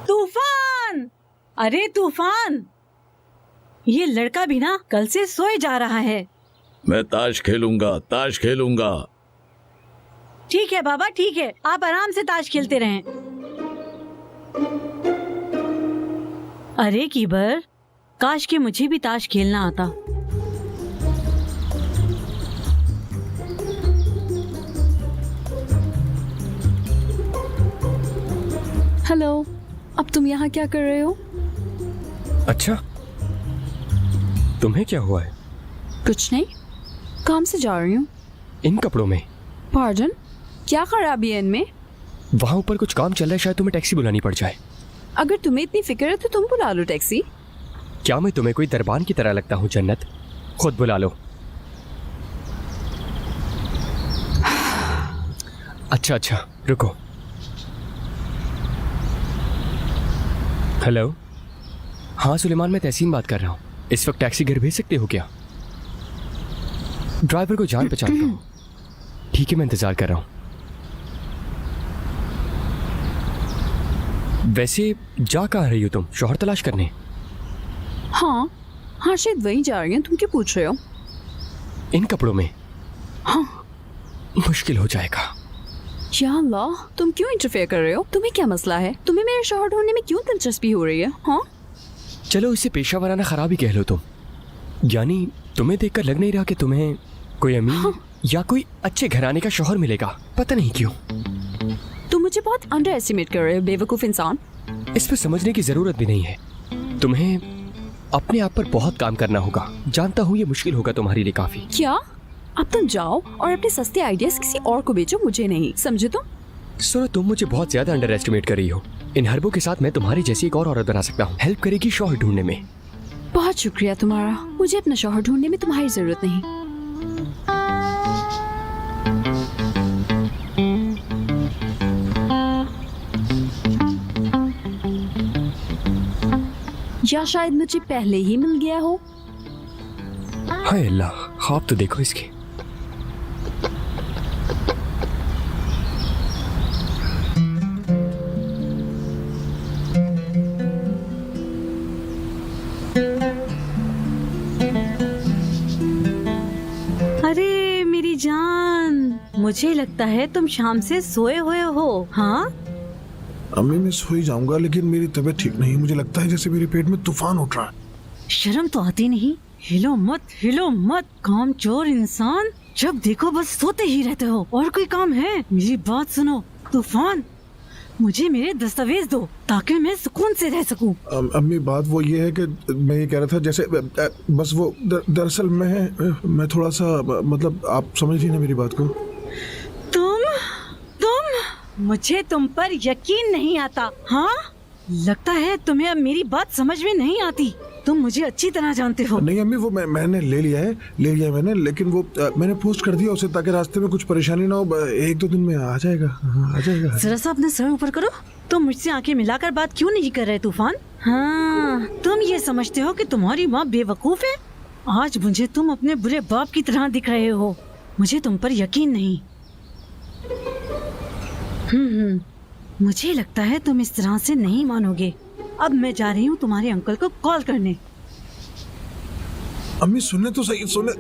तूफान, अरे तूफान, ये लड़का भी ना कल से सोए जा रहा है। मैं ताश खेलूंगा। ठीक है बाबा, ठीक है, आप आराम से ताश खेलते रहें। अरे कीबर, काश कि मुझे भी ताश खेलना आता। हेलो, अब तुम यहाँ क्या कर रहे हो? अच्छा, तुम्हें क्या हुआ है? कुछ नहीं, काम से जा रही हूँ। इन कपड़ों में? पार्डन, क्या खराबी है इनमें? वहाँ ऊपर कुछ काम चल रहा है, शायद तुम्हें टैक्सी बुलानी पड़ जाए। अगर तुम्हें इतनी फिक्र है तो तुम बुला लो टैक्सी। क्या मैं तुम्हें कोई दरबान की तरह लगता हूँ जन्नत? खुद बुला लो। अच्छा, रुको। हेलो, हाँ सुलेमान, मैं तहसीन बात कर रहा हूँ। इस वक्त टैक्सी घर भेज सकते हो क्या? ड्राइवर को जान पहचान दो। ठीक है, मैं इंतजार कर रहा हूँ। वैसे जा कहाँ रही हो तुम? शौहर तलाश करने? हाँ, शायद वहीं जा रही हैं। तुम क्यों पूछ रहे हो? इन कपड़ों में? हाँ, मुश्किल हो जाएगा। या अल्लाह, तुम क्यों इंटरफेयर कर रहे हो? तुम्हें क्या मसला है? तुम्हें मेरे शौहर ढूंढने में क्यों दिलचस्पी हो रही है? हाँ, चलो इसे पेशा वराना खराबी कह लो तुम। यानी तुम्हें देखकर लग नहीं रहा कि तुम्हें कोई अमीर या कोई अच्छे घराने का शौहर मिलेगा। पता नहीं क्यों तुम मुझे बहुत अंडर एस्टिमेट कर रहे हो, बेवकूफ इंसान। इस पर समझने की जरूरत भी नहीं है। तुम्हें अपने आप पर बहुत काम करना होगा। जानता हूँ ये मुश्किल होगा तुम्हारे लिए काफी। क्या? अब तुम जाओ और अपने सस्ते आइडियाज किसी और को बेचो, मुझे नहीं। समझे तुम? सुनो, तुम मुझे बहुत ज्यादा अंडर एस्टिमेट कर रही हो। इन हरबों के साथ मैं तुम्हारी जैसी एक और औरत बना सकता हूँ। हेल्प करेगी शौहर ढूंढने में। बहुत शुक्रिया तुम्हारा। मुझे अपना शौहर ढूंढने में तुम्हारी जरूरत नहीं। या शायद मुझे पहले ही मिल गया हो। हाय अल्लाह, ख्वाब तो देखो इसके। अरे मेरी जान, मुझे लगता है तुम शाम से सोए हुए हो। हाँ अम्मी, मैं सो ही जाऊंगा, लेकिन मेरी तबीयत ठीक नहीं है। मुझे लगता है जैसे मेरे पेट में तूफान उठ रहा है। शर्म तो आती नहीं? हिलो मत कामचोर इंसान। जब देखो बस सोते ही रहते हो। और कोई काम है? मेरी बात सुनो तूफान, मुझे मेरे दस्तावेज दो ताकि मैं सुकून से रह सकूं। अम्मी, बात वो ये है कि मैं ये कह रहा था जैसे बस वो दरअसल मैं थोड़ा सा मतलब आप समझ रही ना मेरी बात को। तुम मुझे तुम पर यकीन नहीं आता। हाँ, लगता है तुम्हें अब मेरी बात समझ में नहीं आती। तुम मुझे अच्छी तरह जानते हो। नहीं अम्मी, वो मैंने ले लिया है मैंने, लेकिन वो मैंने पोस्ट कर दिया उसे ताकि रास्ते में कुछ परेशानी ना हो। 1-2 दिन में आ जाएगा। आ जाएगा। जरा सा अपने सर ऊपर करो। तुम मुझसे आंखें मिलाकर बात क्यों नहीं कर रहे तूफान? हाँ, तुम ये समझते हो कि तुम्हारी माँ बेवकूफ है? आज मुझे तुम अपने बुरे बाप की तरह दिख रहे हो। मुझे तुम पर यकीन नहीं। मुझे लगता है तुम इस तरह से नहीं मानोगे। अब मैं जा रही हूँ तुम्हारे अंकल को कॉल करने। अम्मी सुनने तो सही, सुने।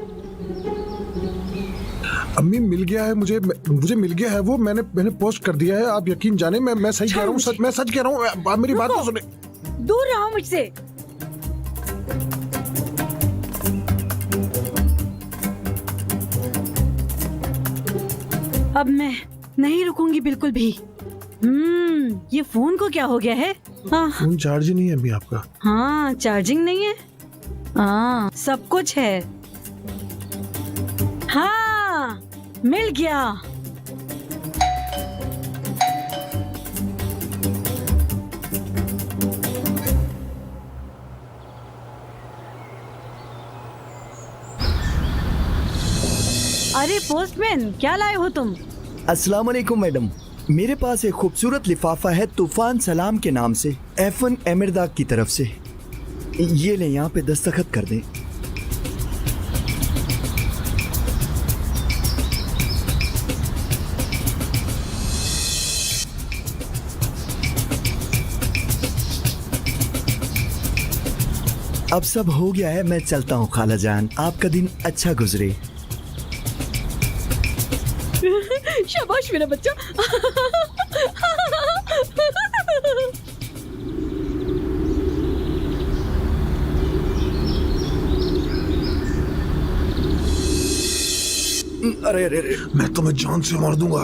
अम्मी, मिल गया है मुझे मिल गया है वो। मैंने पोस्ट कर दिया है। आप यकीन जाने, मैं सही कह रहा हूँ। मैं सच कह रहा हूँ। आप मेरी बात तो सुने। दूर रहो मुझसे। अब मैं नहीं रुकूंगी बिल्कुल भी। ये फोन को क्या हो गया है? फोन चार्ज नहीं है अभी आपका? हाँ, चार्जिंग नहीं है। हाँ, सब कुछ है। हाँ, मिल गया। अरे पोस्टमैन, क्या लाए हो तुम? अस्सलाम वालेकुम मैडम, मेरे पास एक खूबसूरत लिफाफा है तूफान सलाम के नाम से, F1 एमिरदाग की तरफ से। ये ले, यहाँ पे दस्तखत कर दें। अब सब हो गया है, मैं चलता हूँ खाला जान। आपका दिन अच्छा गुजरे। शाबाश मेरा बच्चा। अरे अरे अरे, मैं तुम्हें जान से मार दूंगा।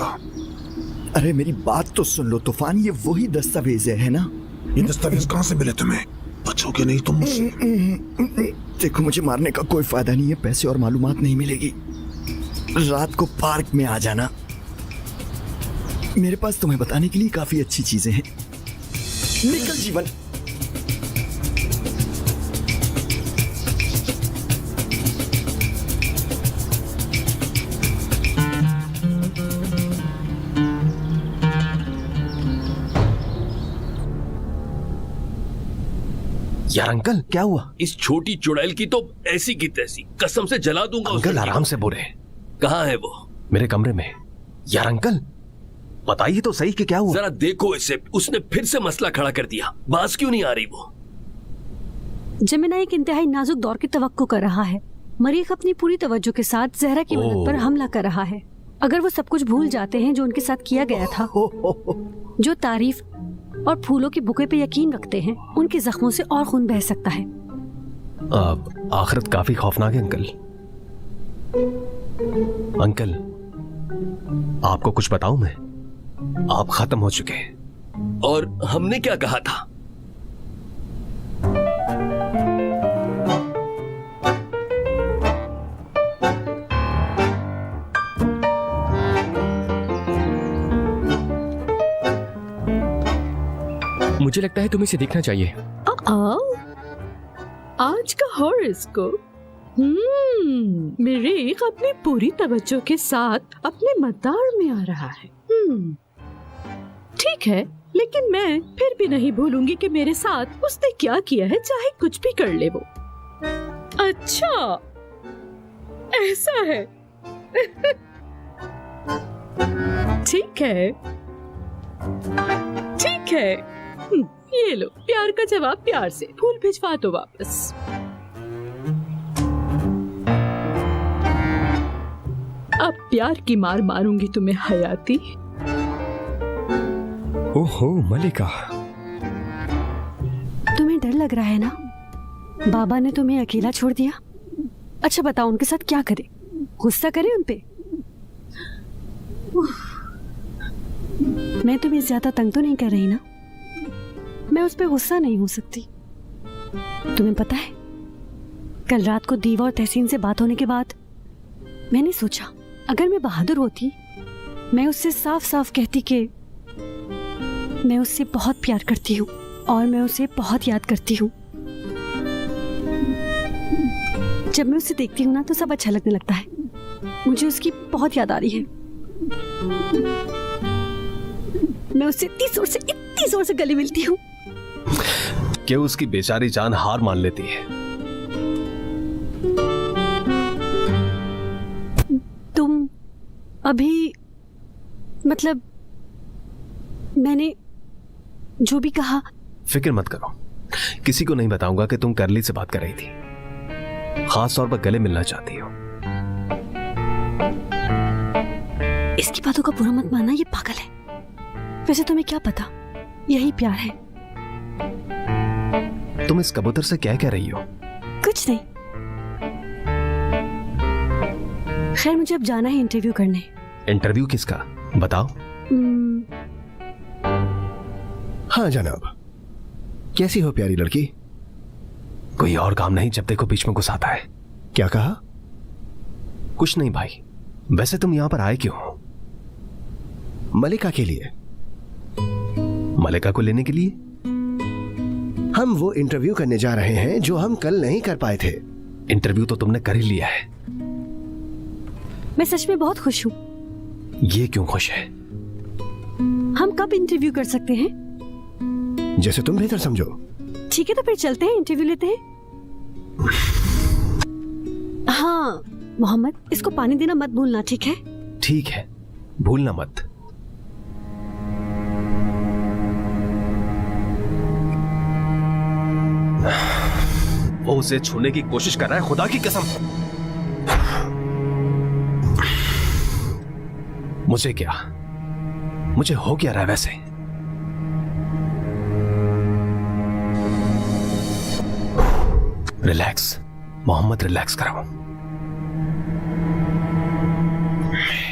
अरे मेरी बात तो सुन लो तूफान, ये वही दस्तावेज है ना? ये दस्तावेज कहाँ से मिले तुम्हें? बचोगे नहीं तुम मुझसे। देखो मुझे मारने का कोई फायदा नहीं है, पैसे और मालूमात नहीं मिलेगी। रात को पार्क में आ जाना, मेरे पास तुम्हें बताने के लिए काफी अच्छी चीजें हैं। निकल जीवन। यार अंकल क्या हुआ? इस छोटी चुड़ैल की तो ऐसी की तैसी, कसम से जला दूंगा। अंकल आराम से बोले। कहाँ है वो? मेरे कमरे में। यार अंकल बताइए तो सही कि क्या हुआ? जरा देखो इसे, उसने फिर से मसला खड़ा कर दिया। बात क्यों नहीं आ रही वो? जमिना एक इंतहाई नाजुक दौर की तवक्को कर रहा है। मरीख अपनी पूरी तवज्जो के साथ जहरा की मदद पर हमला कर रहा है। अगर वो सब कुछ भूल जाते हैं जो उनके साथ किया गया था, जो तारीफ और फूलों के बुके पे यकीन रखते हैं, उनके जख्मों से और खून बह सकता है। अब आखिरत काफी खौफनाक है अंकल। अंकल आपको कुछ बताऊं मैं? आप खत्म हो चुके हैं। और हमने क्या कहा था? मुझे लगता है तुम्हें इसे देखना चाहिए। आज का हॉरोस्कोप। मरीख अपनी पूरी तवज्जो के साथ अपने मदार में आ रहा है। ठीक है, लेकिन मैं फिर भी नहीं भूलूंगी कि मेरे साथ उसने क्या किया है, चाहे कुछ भी कर ले वो। अच्छा ऐसा है। ठीक है ठीक है, ये लो प्यार का जवाब प्यार से। फूल भिजवा दो वापस। अब प्यार की मार मारूंगी तुम्हें हयाती। ओहो मलिका, तुम्हें डर लग रहा है ना? बाबा ने तुम्हें अकेला छोड़ दिया। अच्छा बताओ उनके साथ क्या करे? गुस्सा करे उन पे? मैं तुम्हें ज्यादा तंग तो नहीं कर रही ना? मैं उस पे गुस्सा नहीं हो सकती। तुम्हें पता है, कल रात को दीवा और तहसीन से बात होने के बाद मैंने सोचा अगर मैं बहादुर होती, मैं उससे साफ साफ कहती कि मैं उससे बहुत प्यार करती हूँ और मैं उसे बहुत याद करती हूँ। जब मैं उसे देखती हूँ ना तो सब अच्छा लगने लगता है। मुझे उसकी बहुत याद आ रही है। मैं उससे इतनी जोर से गले मिलती हूँ कि उसकी बेचारी जान हार मान लेती है। तुम अभी, मतलब मैंने जो भी कहा। फिक्र मत करो, किसी को नहीं बताऊंगा कि तुम करली से बात कर रही थी। खास तौर पर गले मिलना चाहती हो। इसकी बातों का बुरा मत मानना, ये पागल है। वैसे तुम्हें क्या पता, यही प्यार है। तुम इस कबूतर से क्या कह रही हो? कुछ नहीं। खैर मुझे अब जाना है इंटरव्यू करने। इंटरव्यू किसका बताओ? हाँ जनाब। कैसी हो प्यारी लड़की? कोई और काम नहीं, जब देखो बीच में घुसाता है। क्या कहा? कुछ नहीं भाई। वैसे तुम यहां पर आए क्यों? मलिका के लिए। मलिका को लेने के लिए? हम वो इंटरव्यू करने जा रहे हैं जो हम कल नहीं कर पाए थे। इंटरव्यू तो तुमने कर ही लिया है। मैं सच में बहुत खुश हूँ। ये क्यों खुश है? हम कब इंटरव्यू कर सकते हैं? जैसे तुम बेहतर समझो। ठीक है तो फिर चलते हैं, इंटरव्यू लेते हैं। हाँ मोहम्मद, इसको पानी देना मत भूलना, ठीक है? ठीक है, भूलना मत। वो उसे छूने की कोशिश कर रहा है, खुदा की कसम। मुझे क्या, मुझे हो क्या रहा है वैसे? रिलैक्स मोहम्मद, रिलैक्स कराओ।